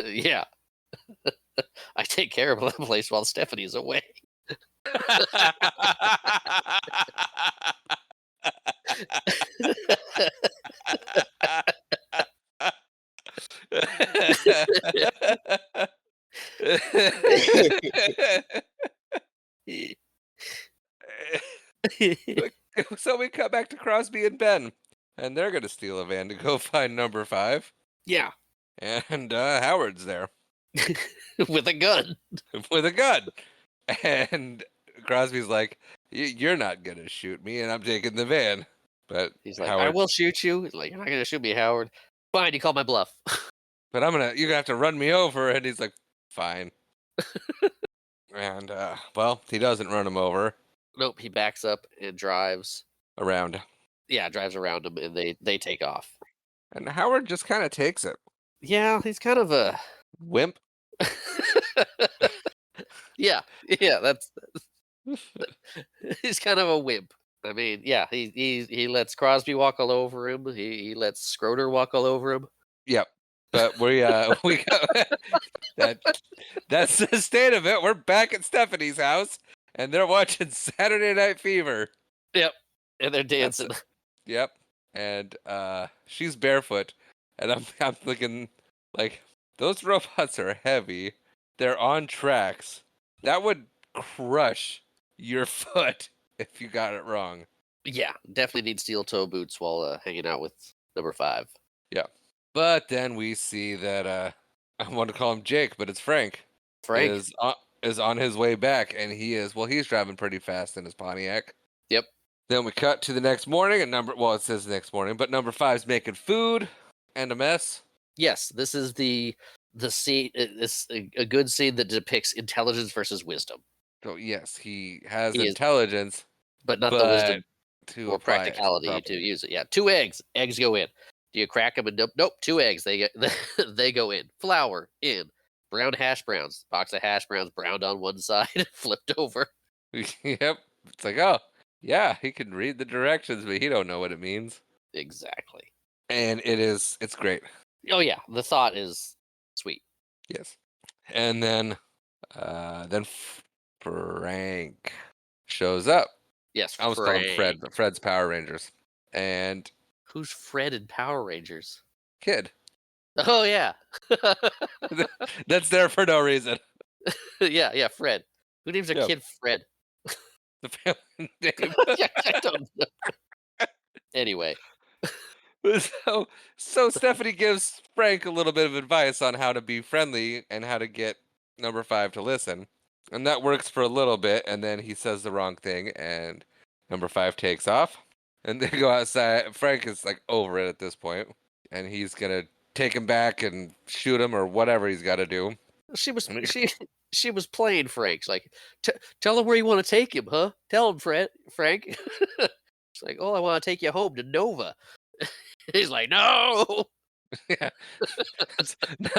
S2: Yeah. I take care of that place while Stephanie's away.
S1: So we cut back to Crosby and Ben, and they're gonna steal a van to go find number 5.
S2: Yeah.
S1: And Howard's there
S2: With a gun.
S1: with a gun, and Crosby's like, "You're not gonna shoot me, and I'm taking the van." But
S2: He's like, I
S1: Howard,
S2: will shoot you. He's like, you're not going to shoot me, Howard. Fine, you call my bluff.
S1: but you're gonna have to run me over. And he's like, "Fine." And well, he doesn't run him over.
S2: Nope, he backs up and drives.
S1: Around.
S2: Yeah, drives around him, and they take off.
S1: And Howard just kind of takes it.
S2: Yeah, he's kind of a
S1: Wimp.
S2: yeah, that's he's kind of a wimp. I mean, yeah, he lets Crosby walk all over him. He lets Schroeder walk all over him.
S1: Yep. But we got that's the state of it. We're back at Stephanie's house, and they're watching Saturday Night Fever.
S2: Yep, and they're dancing.
S1: Yep. And she's barefoot, and I'm thinking, like, those robots are heavy. They're on tracks. That would crush your foot if you got it wrong.
S2: Yeah, definitely need steel toe boots while hanging out with number 5.
S1: Yeah. But then we see that I want to call him Jake, but it's Frank.
S2: Frank
S1: is on his way back, and he's driving pretty fast in his Pontiac.
S2: Yep.
S1: Then we cut to the next morning, and it says next morning, but number 5's making food and a mess.
S2: Yes, this is the scene. It's a good scene that depicts intelligence versus wisdom.
S1: So yes, he has
S2: He is-
S1: intelligence,
S2: but not the wisdom
S1: to
S2: or
S1: apply it
S2: practicality to
S1: properly.
S2: use it. Yeah, 2 eggs. Eggs go in. Do you crack them and nope? 2 eggs. They they go in. Flour in. Brown hash browns. Box of hash browns browned on one side, flipped over.
S1: Yep. It's like, oh, yeah, he can read the directions, but he don't know what it means.
S2: Exactly.
S1: And it's great.
S2: Oh yeah, the thought is sweet.
S1: Yes. And then Frank shows up.
S2: Yes,
S1: I almost called him Fred,
S2: Frank.
S1: but Fred's Power Rangers. And
S2: Who's Fred in Power Rangers?
S1: Kid.
S2: Oh yeah.
S1: That's there for no reason.
S2: yeah, Fred. Who names their
S1: Yep.
S2: kid Fred?
S1: The family name.
S2: I don't know. Anyway,
S1: So Stephanie gives Frank a little bit of advice on how to be friendly and how to get number 5 to listen. And that works for a little bit, and then he says the wrong thing, and number 5 takes off. And they go outside. Frank is like over it at this point, and he's gonna take him back and shoot him or whatever he's got to do.
S2: she was she was playing Frank's like, tell him where you want to take him, huh? Tell him, Frank. It's like, oh, I want to take you home to Nova. He's like, no.
S1: Yeah.
S2: And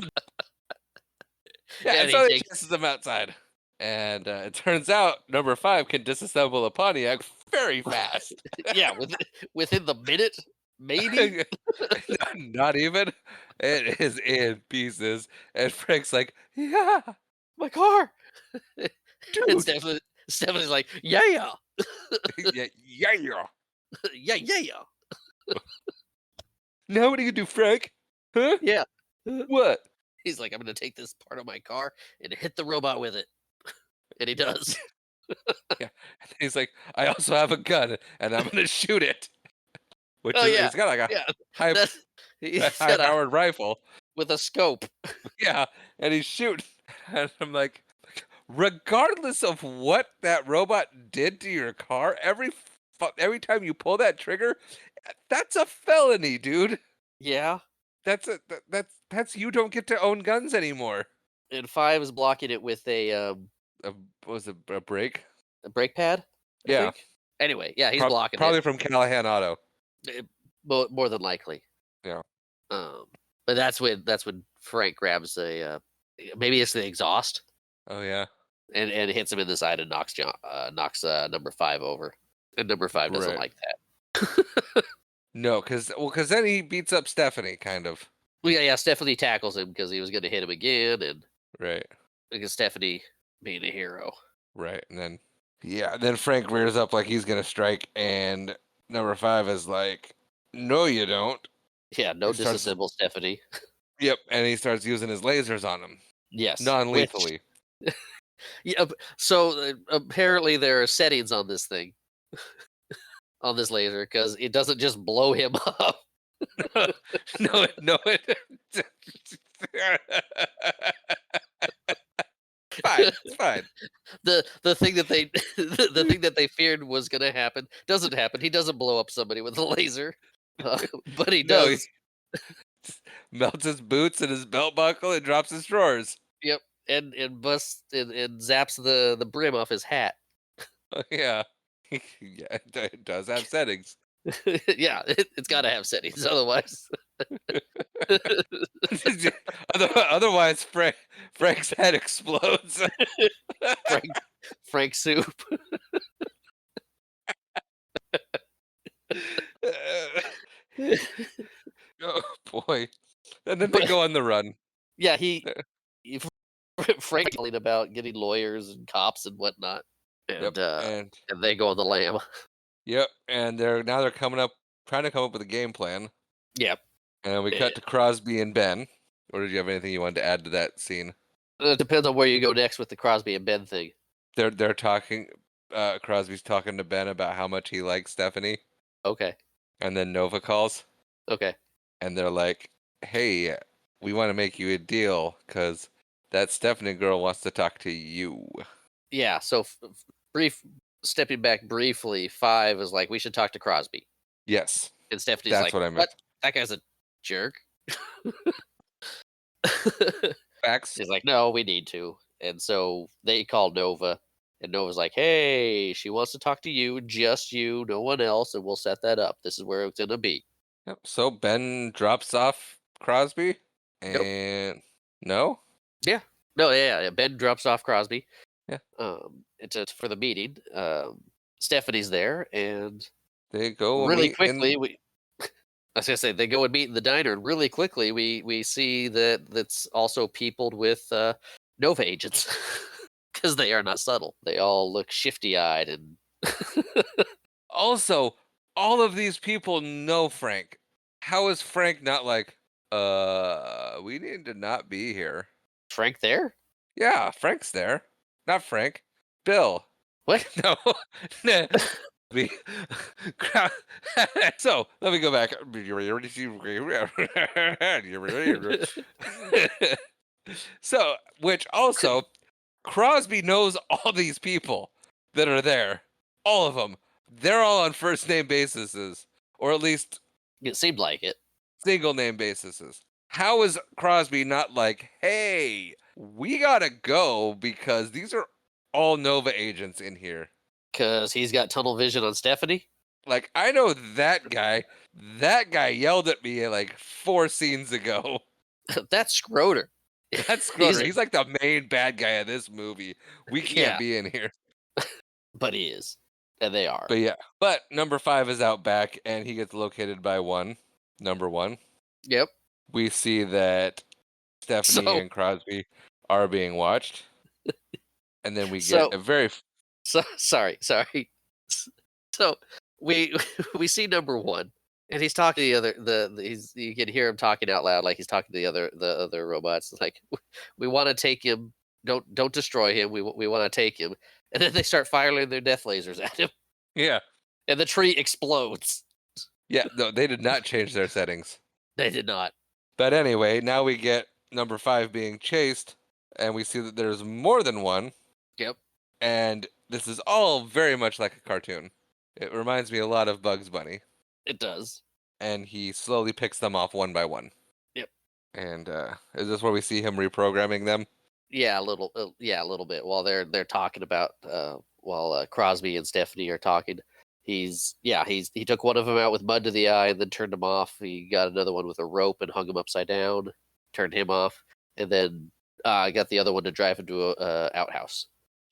S1: And
S2: he
S1: so he
S2: takes-
S1: chases him outside. And it turns out number 5 can disassemble a Pontiac very fast.
S2: Yeah, within the minute, maybe.
S1: Not even. It is in pieces. And Frank's like, yeah,
S2: My car.
S1: dude.
S2: And Stephanie's like, yeah,
S1: yeah, yeah.
S2: yeah.
S1: Now what do you do, Frank? Huh?
S2: Yeah.
S1: What?
S2: He's like, I'm gonna take this part of my car and hit the robot with it. And he does.
S1: And he's like, I also have a gun, and I'm gonna shoot it. Which
S2: Oh,
S1: is,
S2: yeah.
S1: he's got like a
S2: Yeah.
S1: high,
S2: He
S1: a
S2: said
S1: high-powered rifle.
S2: with a scope.
S1: Yeah, and he's shooting. And I'm like, regardless of what that robot did to your car, every time you pull that trigger, that's a felony, dude.
S2: Yeah.
S1: That's you don't get to own guns anymore.
S2: And 5 is blocking it with a
S1: What was it, a brake?
S2: brake pad. I
S1: Yeah.
S2: think. Anyway, yeah, he's
S1: Prob-
S2: blocking
S1: Probably
S2: it.
S1: from Callahan Auto.
S2: More than likely.
S1: Yeah.
S2: But that's when Frank grabs a maybe it's the exhaust
S1: Oh yeah.
S2: and hits him in the side and knocks number 5 over. And number 5 doesn't
S1: Right.
S2: like that.
S1: No, because then he beats up Stephanie, kind of.
S2: Well, yeah, Stephanie tackles him because he was going to hit him again, and
S1: Right,
S2: because Stephanie being a hero.
S1: right, and then Frank rears up like he's gonna strike, and number 5 is like, "No, you don't."
S2: Yeah, no
S1: And starts,
S2: disassemble Stephanie.
S1: yep, and he starts using his lasers on him,
S2: Yes, which
S1: non-lethally.
S2: yeah. So apparently there are settings on this thing, on this laser, because it doesn't just blow him up.
S1: No, fine, it's fine.
S2: The thing that they the thing that they feared was going to happen doesn't happen. He doesn't blow up somebody with a laser, but he
S1: No, he
S2: does.
S1: melts his boots and his belt buckle and drops his drawers.
S2: Yep, and busts and zaps the brim off his hat.
S1: Yeah, yeah, it does have settings.
S2: Yeah, it's got to have settings, otherwise.
S1: Otherwise, Frank's head explodes.
S2: Frank soup.
S1: Oh boy! And then they
S2: But
S1: go on the run.
S2: yeah, he Frank telling about getting lawyers and cops and whatnot,
S1: Yep,
S2: and they go on the lam.
S1: yep, and they're trying to come up with a game plan.
S2: Yep.
S1: And we
S2: Eh,
S1: cut to Crosby and Ben. Or did you have anything you wanted to add to that scene?
S2: It depends on where you go next with the Crosby and Ben thing.
S1: They're talking. Crosby's talking to Ben about how much he likes Stephanie,
S2: Okay.
S1: and then Nova calls,
S2: Okay.
S1: and they're like, "Hey, we want to make you a deal because that Stephanie girl wants to talk to you."
S2: Yeah. So stepping back briefly, 5 is like, we should talk to Crosby,
S1: Yes,
S2: and Stephanie's
S1: that's
S2: like,
S1: what I meant.
S2: what? That guy's a jerk.
S1: Facts.
S2: She's like, no, we need to. And so they call Nova, and Nova's like, hey, she wants to talk to you, just you, no one else, and we'll set that up. This is where it's gonna be.
S1: Yep. So Ben drops off Crosby,
S2: Nope.
S1: and no,
S2: Yeah. No, yeah. Ben drops off Crosby.
S1: yeah,
S2: It's for the meeting. Stephanie's there, and
S1: they go
S2: really
S1: meet
S2: quickly
S1: in.
S2: I was gonna say they go and meet in the diner, and really quickly we see that that's also peopled with Nova agents because they are not subtle. They all look shifty eyed and
S1: Also, all of these people know Frank. How is Frank not like, we need to not be here?
S2: Frank there.
S1: Yeah, Frank's there. Not Frank. Bill.
S2: What?
S1: No. Nah. We- so let me go back. So, which also, Crosby knows all these people that are there. All of them. They're all on first name bases, or at least
S2: It seemed like it
S1: single name bases. How is Crosby not like, hey, we gotta go because these are all Nova agents in here?
S2: because he's got tunnel vision on Stephanie.
S1: Like, I know that guy. That guy yelled at me like 4 scenes ago.
S2: That's Schroeder.
S1: That's Schroeder. He's like the main bad guy of this movie. We can't
S2: Yeah.
S1: be in here.
S2: But he is, and they are.
S1: But yeah. But number 5 is out back, and he gets located by number 1.
S2: Yep.
S1: We see that Stephanie
S2: So-
S1: and Crosby are being watched. And then we
S2: So-
S1: get a very
S2: So sorry. So we we see number 1, and he's talking to the other you can hear him talking out loud like he's talking to the other robots. Like, we want to take him. Don't destroy him. We want to take him. And then they start firing their death lasers at him,
S1: yeah.
S2: and the tree explodes.
S1: Yeah, no, they did not change their settings.
S2: They did not.
S1: But anyway, now we get number 5 being chased, and we see that there's more than one.
S2: Yep.
S1: And this is all very much like a cartoon. It reminds me a lot of Bugs Bunny.
S2: It does.
S1: And he slowly picks them off one by one.
S2: Yep.
S1: And is this where we see him reprogramming them?
S2: Yeah, a little bit. While they're talking about while Crosby and Stephanie are talking, he took one of them out with mud to the eye and then turned him off. He got another one with a rope and hung him upside down, turned him off, and then got the other one to drive into a outhouse.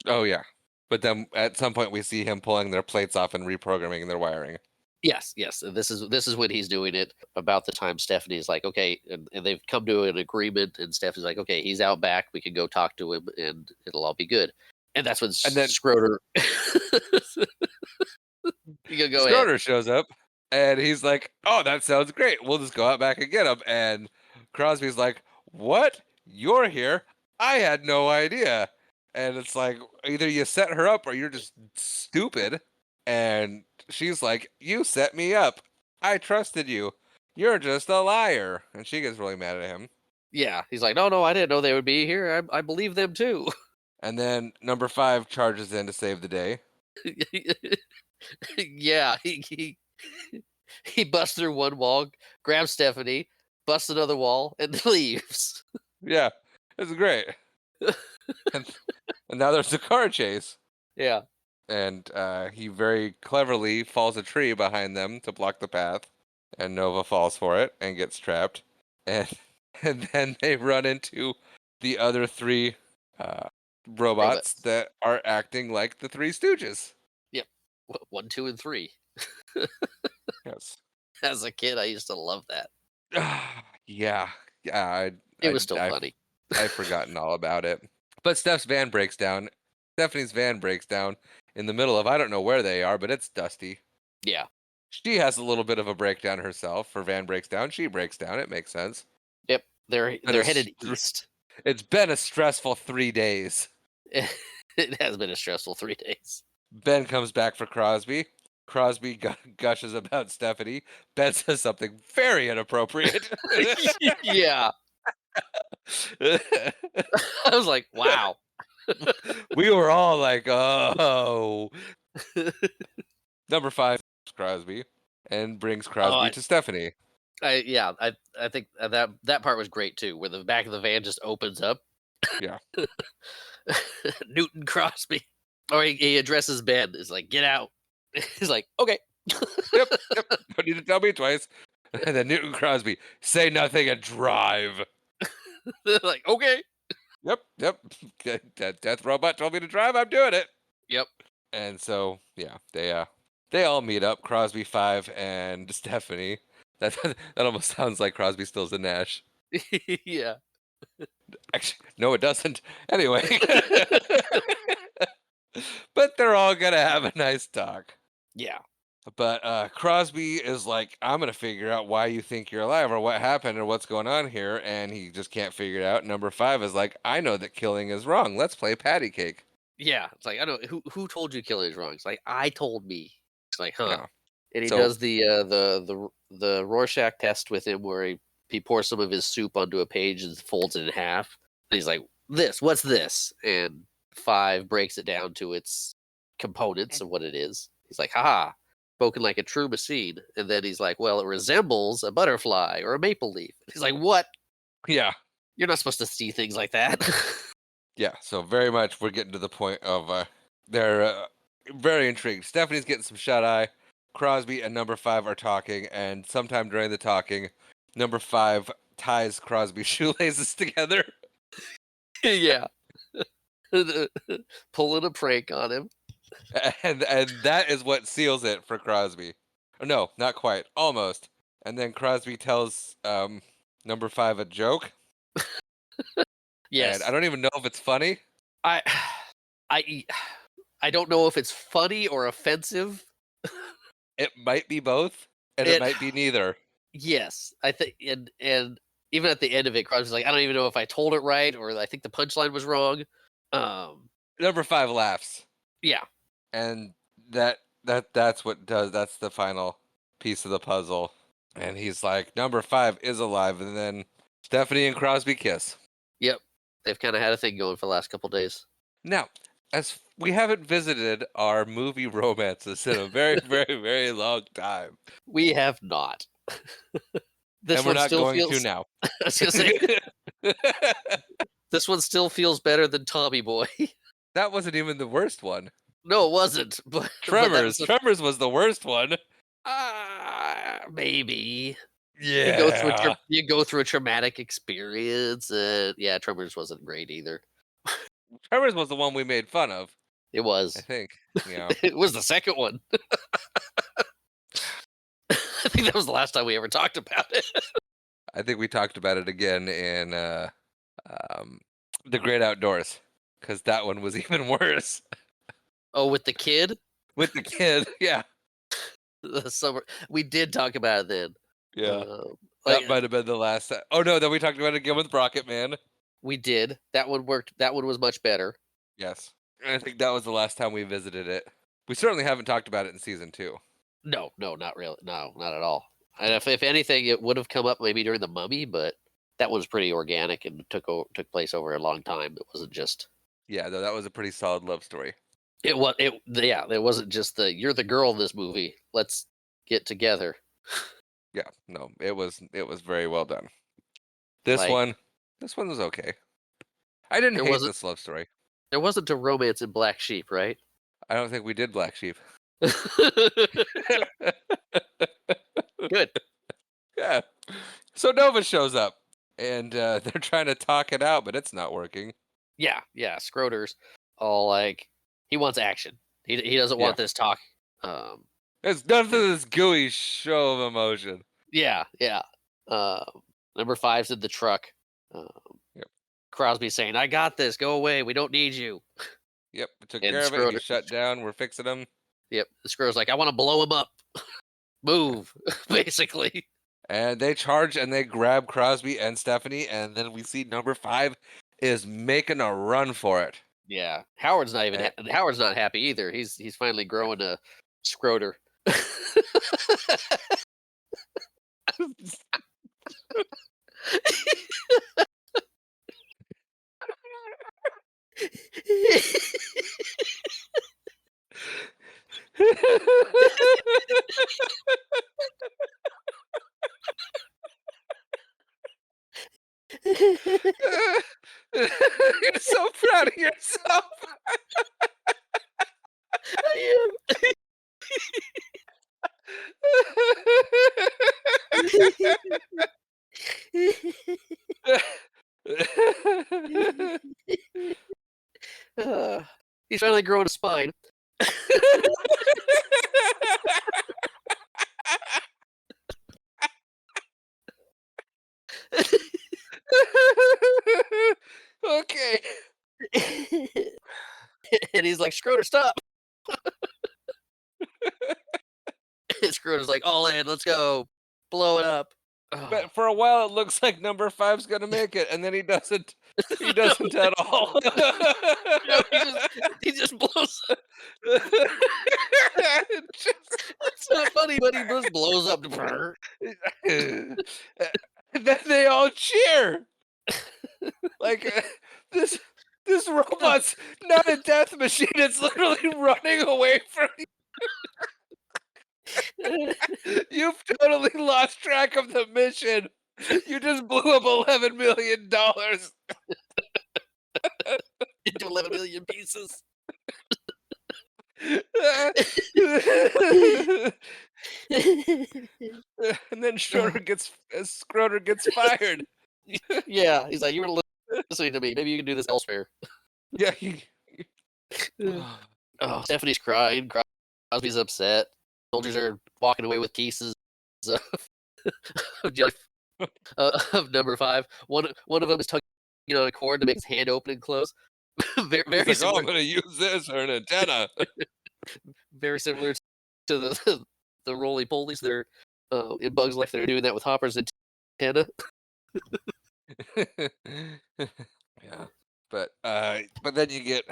S1: Oh yeah. But then at some point we see him pulling their plates off and reprogramming their wiring.
S2: Yes, yes. And this is when he's doing it about the time Stephanie's like, okay, and they've come to an agreement, and Stephanie's like, okay, he's out back. We can go talk to him, and it'll all be good. And that's when
S1: And then
S2: Schroeder. You can go ahead.
S1: Schroeder shows up and he's like, "Oh, that sounds great. We'll just go out back and get him." And Crosby's like, "What? You're here? I had no idea." And it's like either you set her up or you're just stupid. And she's like, "You set me up. I trusted you. You're just a liar." And she gets really mad at him.
S2: Yeah, he's like, no, I didn't know they would be here. I believe them too.
S1: And then number 5 charges in to save the day.
S2: Yeah, he busts through one wall, grabs Stephanie, busts another wall, and leaves.
S1: Yeah, it's great. and, and now there's a car chase.
S2: Yeah.
S1: And he very cleverly falls a tree behind them to block the path, and Nova falls for it and gets trapped, and and then they run into the other 3 robots that are acting like the 3 Stooges.
S2: Yep. 1, 2, and 3.
S1: Yes.
S2: As a kid, I used to love that.
S1: Yeah.
S2: It was still funny.
S1: I've forgotten all about it. But Steph's van breaks down. Stephanie's van breaks down in the middle of I don't know where they are, but it's dusty.
S2: Yeah.
S1: She has a little bit of a breakdown herself. Her van breaks down. She breaks down. It makes sense.
S2: Yep. They're headed east.
S1: It's been a stressful 3 days.
S2: It has been a stressful 3 days.
S1: Ben comes back for Crosby. Crosby gushes about Stephanie. Ben says something very inappropriate.
S2: Yeah. I was like, wow.
S1: We were all like, oh. Number 5, Crosby, and brings Crosby to Stephanie.
S2: I think that part was great too, where the back of the van just opens up.
S1: Yeah.
S2: Newton Crosby. Or he addresses Ben. He's like, get out. He's like, okay.
S1: Yep. Don't need to tell me twice. And then Newton Crosby, say nothing and drive.
S2: Like, okay.
S1: Yep. Death Robot told me to drive. I'm doing it.
S2: Yep.
S1: And so, yeah, they all meet up. Crosby, 5, and Stephanie. That almost sounds like Crosby, Stills, and Nash.
S2: Yeah.
S1: Actually, no, it doesn't. Anyway. But they're all gonna have a nice talk.
S2: Yeah.
S1: But Crosby is like, I'm gonna figure out why you think you're alive or what happened or what's going on here, and he just can't figure it out. Number 5 is like, I know that killing is wrong. Let's play patty cake.
S2: Yeah. It's like, I don't who told you killing is wrong. It's like, I told me. It's like, huh.
S1: Yeah.
S2: And he does the Rorschach test with him, where he pours some of his soup onto a page and folds it in half. And he's like, what's this? And 5 breaks it down to its components of what it is. He's like, haha, spoken like a true machine. And then he's like, well, it resembles a butterfly or a maple leaf. He's like, what?
S1: Yeah.
S2: You're not supposed to see things like that.
S1: Yeah. So very much we're getting to the point of they're very intrigued. Stephanie's getting some shut eye. Crosby and number 5 are talking, and sometime during the talking, number 5 ties Crosby's shoelaces together.
S2: Yeah. Pulling a prank on him.
S1: And that is what seals it for Crosby. No, not quite. Almost. And then Crosby tells number 5 a joke.
S2: Yes.
S1: And I don't even know if it's funny.
S2: I don't know if it's funny or offensive.
S1: It might be both, and it might be neither.
S2: Yes, I think, and even at the end of it, Crosby's like, I don't even know if I told it right, or I think the punchline was wrong.
S1: Number 5 laughs.
S2: Yeah.
S1: And that's what does. That's the final piece of the puzzle. And he's like, number 5 is alive, and then Stephanie and Crosby kiss.
S2: Yep, they've kind of had a thing going for the last couple days.
S1: Now, as we haven't visited our movie romances in a very, very, very long time.
S2: We have not.
S1: This and we're not going to now.
S2: I was gonna say, this one still feels better than Tommy Boy.
S1: That wasn't even the worst one.
S2: No, it wasn't. But
S1: Tremors. Tremors was the worst one.
S2: Maybe.
S1: Yeah.
S2: You go through a traumatic experience. Yeah, Tremors wasn't great either.
S1: Tremors was the one we made fun of.
S2: It was.
S1: I think. Yeah.
S2: It was the second one. think that was the last time we ever talked about it.
S1: I think we talked about it again in The Great Outdoors, because that one was even worse.
S2: Oh, with the kid?
S1: With the kid, yeah.
S2: The summer. We did talk about it then.
S1: Yeah.
S2: Like
S1: That might have been the last time. Oh no, then we talked about it again with Rocket Man.
S2: we did. That one worked. That one was much better.
S1: Yes. And I think that was the last time we visited it. We certainly haven't talked about it in season 2.
S2: No, not really. No, not at all. And if anything, it would have come up maybe during the Mummy, but that was pretty organic and took place over a long time. It wasn't just.
S1: Yeah, though that was a pretty solid love story.
S2: It was. It wasn't just you're the girl in this movie. Let's get together.
S1: Yeah, no, it was very well done. This
S2: Like,
S1: one was okay. I didn't
S2: There
S1: hate
S2: wasn't-
S1: this love story.
S2: There wasn't a romance in Black Sheep, right?
S1: I don't think we did Black Sheep.
S2: Good.
S1: Yeah. So Nova shows up, and they're trying to talk it out, but it's not working.
S2: Yeah. Scroder's all like, he wants action. He doesn't want this talk.
S1: It's nothing of this gooey show of emotion.
S2: Yeah. Number 5's in the truck.
S1: Yep.
S2: Crosby saying, "I got this. Go away. We don't need you."
S1: Yep, we took
S2: And
S1: care of it. He
S2: Schroeder-
S1: shut down. We're fixing him.
S2: Yep. The Scroder's like, "I want to blow him up." Move, basically.
S1: And they charge and they grab Crosby and Stephanie, and then we see number 5 is making a run for it.
S2: Yeah. Howard's not even. Howard's not happy either. He's finally growing a Scroder.
S1: You're so proud of yourself.
S2: I am. He's finally growing a spine.
S1: Okay.
S2: And he's like, "Scroder, stop." And Scroder's like, "All in, let's go. Blow it up."
S1: But for a while, it looks like number 5's gonna make it, and then he doesn't. He doesn't at all.
S2: No, he just blows up. It's not funny, but he just blows up.
S1: And then they all cheer. Like this robot's not a death machine. It's literally running away from you. You've totally lost track of the mission. You just blew up $11 million.
S2: Into 11 million pieces.
S1: And then Schroeder gets fired.
S2: Yeah, he's like, "You were listening to me. Maybe you can do this elsewhere."
S1: Yeah.
S2: Oh, Stephanie's crying. Crosby's upset. Soldiers are walking away with cases of, of number 5. One of them is tugging on a cord to make his hand open and close. Very
S1: He's like,
S2: similar.
S1: I'm going to use this or an antenna.
S2: Very similar to the roly polies that are in Bugs Life. They're doing that with Hopper's antenna.
S1: Yeah, but then you get.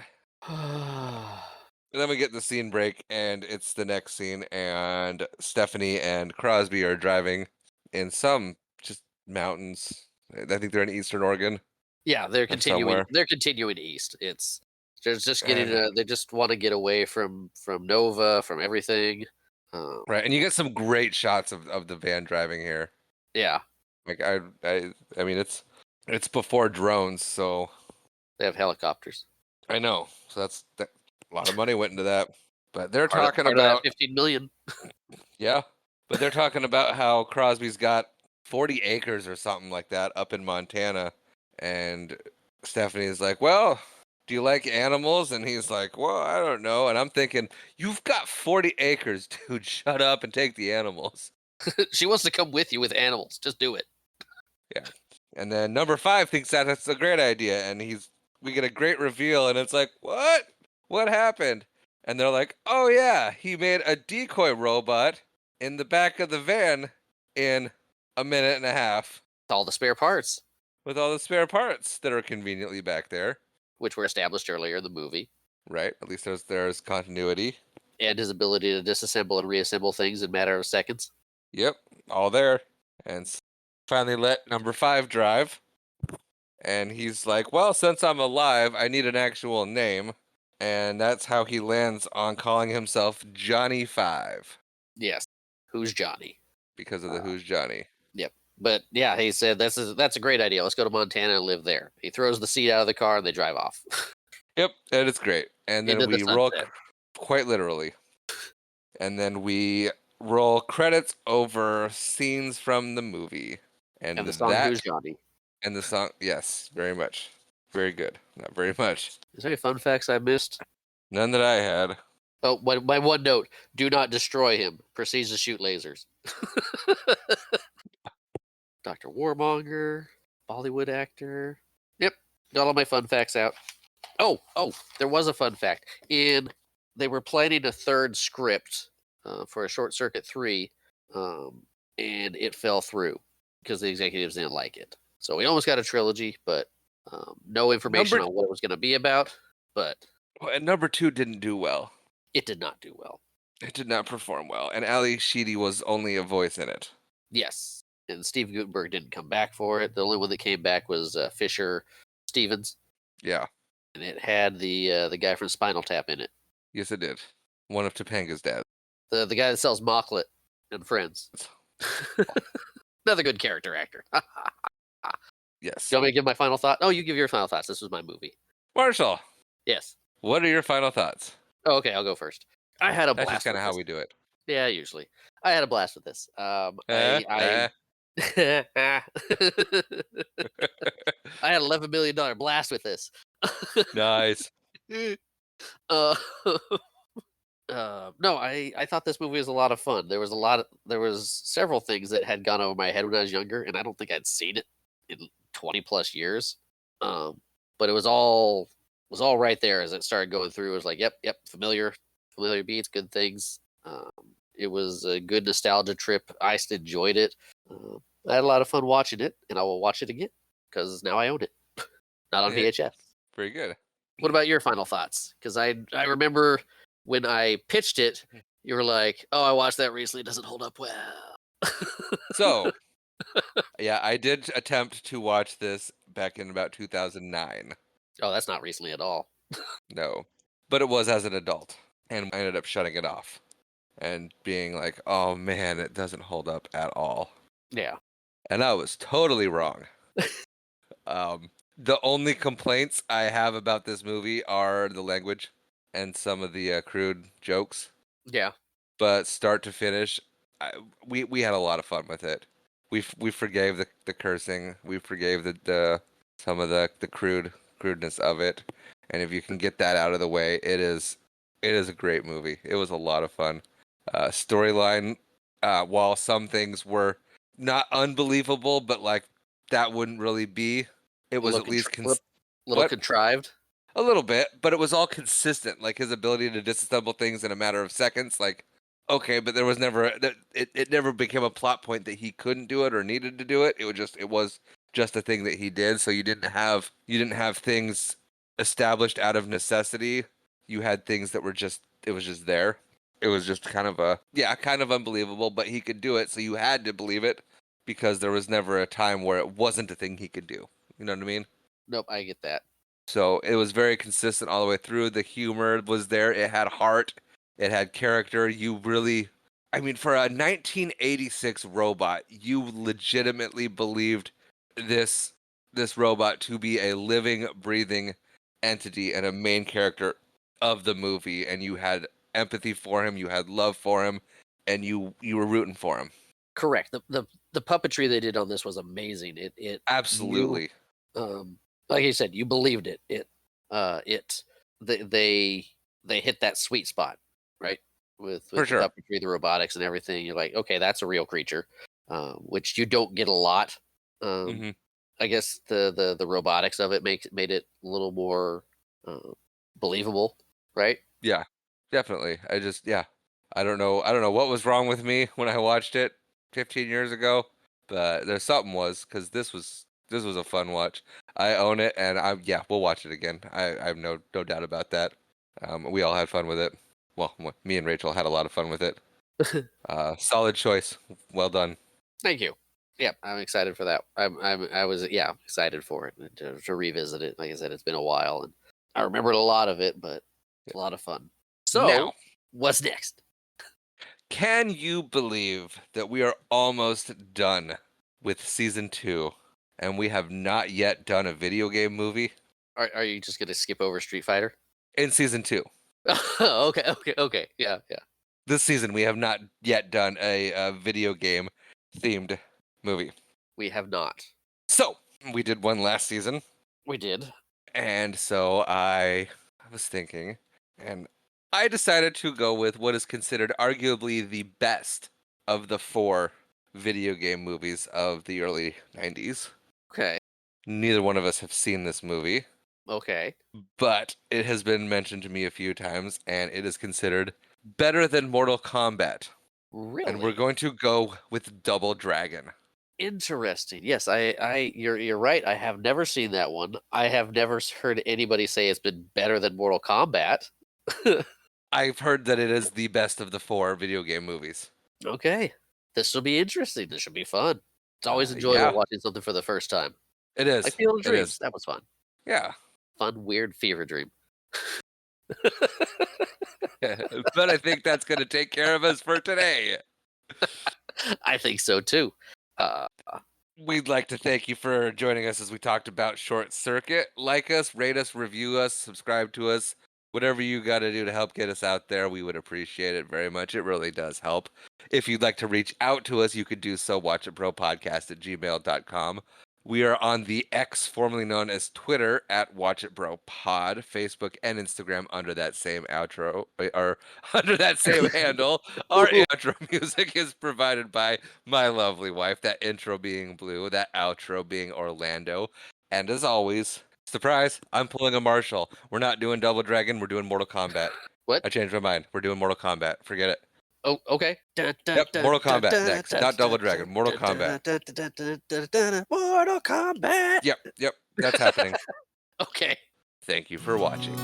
S1: And then we get the scene break, and it's the next scene, and Stephanie and Crosby are driving in some just mountains. I think they're in Eastern Oregon.
S2: Yeah, they're continuing.
S1: somewhere.
S2: They're continuing east. They're just getting.
S1: And-
S2: They just want to get away from Nova, from everything.
S1: Right, and you get some great shots of the van driving here.
S2: Yeah,
S1: Like I mean, it's before drones, so
S2: they have helicopters.
S1: I know. So that's a lot of money went into that. But they're
S2: Part of
S1: talking
S2: that
S1: about
S2: 15 million.
S1: yeah, but they're talking about how Crosby's got 40 acres or something like that up in Montana, and Stephanie's like, "Well, do you like animals?" And he's like, "Well, I don't know." And I'm thinking, "You've got 40 acres, dude. Shut up and take the animals."
S2: She wants to come with you with animals. Just do it.
S1: Yeah. And then number 5 thinks that that's a great idea, and we get a great reveal, and it's like, what? What happened? And they're like, oh yeah, he made a decoy robot in the back of the van in a minute and a half
S2: All the spare parts,
S1: with all the spare parts that are conveniently back there.
S2: which were established earlier in the movie,
S1: Right? At least there's continuity.
S2: and his ability to disassemble and reassemble things in a matter of seconds.
S1: Yep, all there. And finally let number 5 drive. And he's like, well, since I'm alive, I need an actual name. And that's how he lands on calling himself Johnny 5
S2: Yes. Who's Johnny?
S1: because of the Who's Johnny.
S2: Yep. But yeah, he said that's a great idea. Let's go to Montana and live there. He throws the seat out of the car and they drive off.
S1: Yep, and it's great. And then
S2: Into the
S1: we roll
S2: sunset.
S1: quite literally. And then we roll credits over scenes from the movie.
S2: And the song Who's Johnny?
S1: And the song, yes, very much. Very good. Not very much.
S2: Is there any fun facts I missed?
S1: None that I had.
S2: Oh, my one note: do not destroy him. Proceeds to shoot lasers. Dr. Warmonger, Bollywood actor. Yep, got all my fun facts out. Oh, there was a fun fact. They were planning a third script for a Short Circuit 3, and it fell through because the executives didn't like it. So we almost got a trilogy, but no information on what it was going to be about. But
S1: And number 2 didn't do well.
S2: it did not do well.
S1: It did not perform well. And Ali Sheedy was only a voice in it.
S2: Yes, and Steve Guttenberg didn't come back for it. The only one that came back was Fisher Stevens.
S1: Yeah.
S2: And it had the guy from Spinal Tap in it.
S1: Yes, it did. One of Topanga's dads.
S2: The guy that sells Mocklet and Friends. Another good character actor.
S1: Yes.
S2: Do you want me to give my final thought? Oh, you give your final thoughts. This was my movie.
S1: Marshall,
S2: Yes.
S1: what are your final thoughts?
S2: Oh, okay, I'll go first. I had a
S1: That's
S2: blast.
S1: just kind of
S2: with
S1: how
S2: this.
S1: we do it.
S2: Yeah, usually. I had a blast with this. I I had $11 million blast with this.
S1: Nice.
S2: uh, no, I thought this movie was a lot of fun. There was several things that had gone over my head when I was younger, and I don't think I'd seen it in 20 plus years. But it was all right there as it started going through. It was like, yep, familiar beats, good things. It was a good nostalgia trip. I still enjoyed it. I had a lot of fun watching it, and I will watch it again because now I own it, not on VHS.
S1: Very good.
S2: What about your final thoughts? Because I remember when I pitched it, you were like, "Oh, I watched that recently. It doesn't hold up well."
S1: So, yeah, I did attempt to watch this back in about 2009.
S2: Oh, that's not recently at all.
S1: No, but it was as an adult, and I ended up shutting it off and being like, "Oh man, it doesn't hold up at all."
S2: Yeah.
S1: And I was totally wrong. The only complaints I have about this movie are the language and some of the crude jokes.
S2: Yeah.
S1: But start to finish, we had a lot of fun with it. We forgave the cursing. We forgave the some of the crudeness of it. And if you can get that out of the way, it is a great movie. It was a lot of fun. Storyline, while some things were not unbelievable, but like that wouldn't really be. It was at least
S2: contrived.
S1: A little bit, but it was all consistent. Like his ability to disassemble things in a matter of seconds. Like, okay, but there was never it never became a plot point that he couldn't do it or needed to do it. It was just a thing that he did. So you didn't have things established out of necessity. You had things that were it was just there. It was just kind of unbelievable, but he could do it, so you had to believe it because there was never a time where it wasn't a thing he could do. You know what I mean?
S2: Nope, I get that.
S1: So it was very consistent all the way through. The humor was there. It had heart. It had character. For a 1986 robot, you legitimately believed this robot to be a living, breathing entity and a main character of the movie, and you had empathy for him, you had love for him, and you were rooting for him.
S2: Correct. The puppetry they did on this was amazing. It
S1: Absolutely.
S2: Like you said, you believed it. They hit that sweet spot, right?
S1: For
S2: with the
S1: sure.
S2: puppetry, the robotics, and everything. You're like, okay, that's a real creature, which you don't get a lot.
S1: Hmm.
S2: I guess the robotics of it made it a little more believable, right?
S1: Yeah, definitely. I don't know. I don't know what was wrong with me when I watched it 15 years ago, but there's something was because this was a fun watch. I own it, and we'll watch it again. I have no doubt about that. We all had fun with it. Well, me and Rachel had a lot of fun with it. Solid choice. Well done.
S2: Thank you. Yeah, I'm excited for that. I was excited for it and to revisit it. Like I said, it's been a while, and I remembered a lot of it, but it's a lot of fun. So,
S1: Now,
S2: what's next?
S1: can you believe that we are almost done with season 2, and we have not yet done a video game movie
S2: Are you just gonna skip over Street Fighter?
S1: in season 2?
S2: Okay. Yeah.
S1: This season, we have not yet done a video game themed movie.
S2: We have not.
S1: So we did one last season,
S2: We did.
S1: and so I was thinking, and I decided to go with what is considered arguably the best of the 4 video game movies of the early 90s.
S2: Okay.
S1: Neither one of us have seen this movie,
S2: Okay.
S1: but it has been mentioned to me a few times, and it is considered better than Mortal Kombat.
S2: Really?
S1: And we're going to go with Double Dragon.
S2: Interesting. Yes, you're right. I have never seen that one. I have never heard anybody say it's been better than Mortal Kombat.
S1: I've heard that it is the best of the 4 video game movies.
S2: Okay. This will be interesting. This should be fun. It's always enjoyable
S1: Yeah,
S2: watching something for the first time.
S1: it is.
S2: Like Field of
S1: It
S2: Dreams.
S1: is.
S2: That was fun.
S1: Yeah.
S2: Fun, weird fever dream.
S1: But I think that's going to take care of us for today.
S2: I think so too. Uh,
S1: We'd like to thank you for joining us as we talked about Short Circuit. Like us, rate us, review us, subscribe to us. Whatever you got to do to help get us out there, we would appreciate it very much. It really does help. If you'd like to reach out to us, you could do so. watchitbropodcast@gmail.com. We are on the X, formerly known as Twitter, at watchitbropod, Facebook and Instagram under that same outro, or under that same handle. Our outro music is provided by my lovely wife, that intro being Blue, that outro being Orlando. And as always, surprise, I'm pulling a Marshall. We're not doing Double Dragon, we're doing Mortal Kombat.
S2: what?
S1: I changed my mind. We're doing Mortal Kombat. Forget it.
S2: Oh, okay.
S1: Yep, Mortal Kombat next. Not Double Dragon, Mortal Kombat.
S2: Mortal Kombat.
S1: Yep, that's happening.
S2: Okay.
S1: Thank you for watching.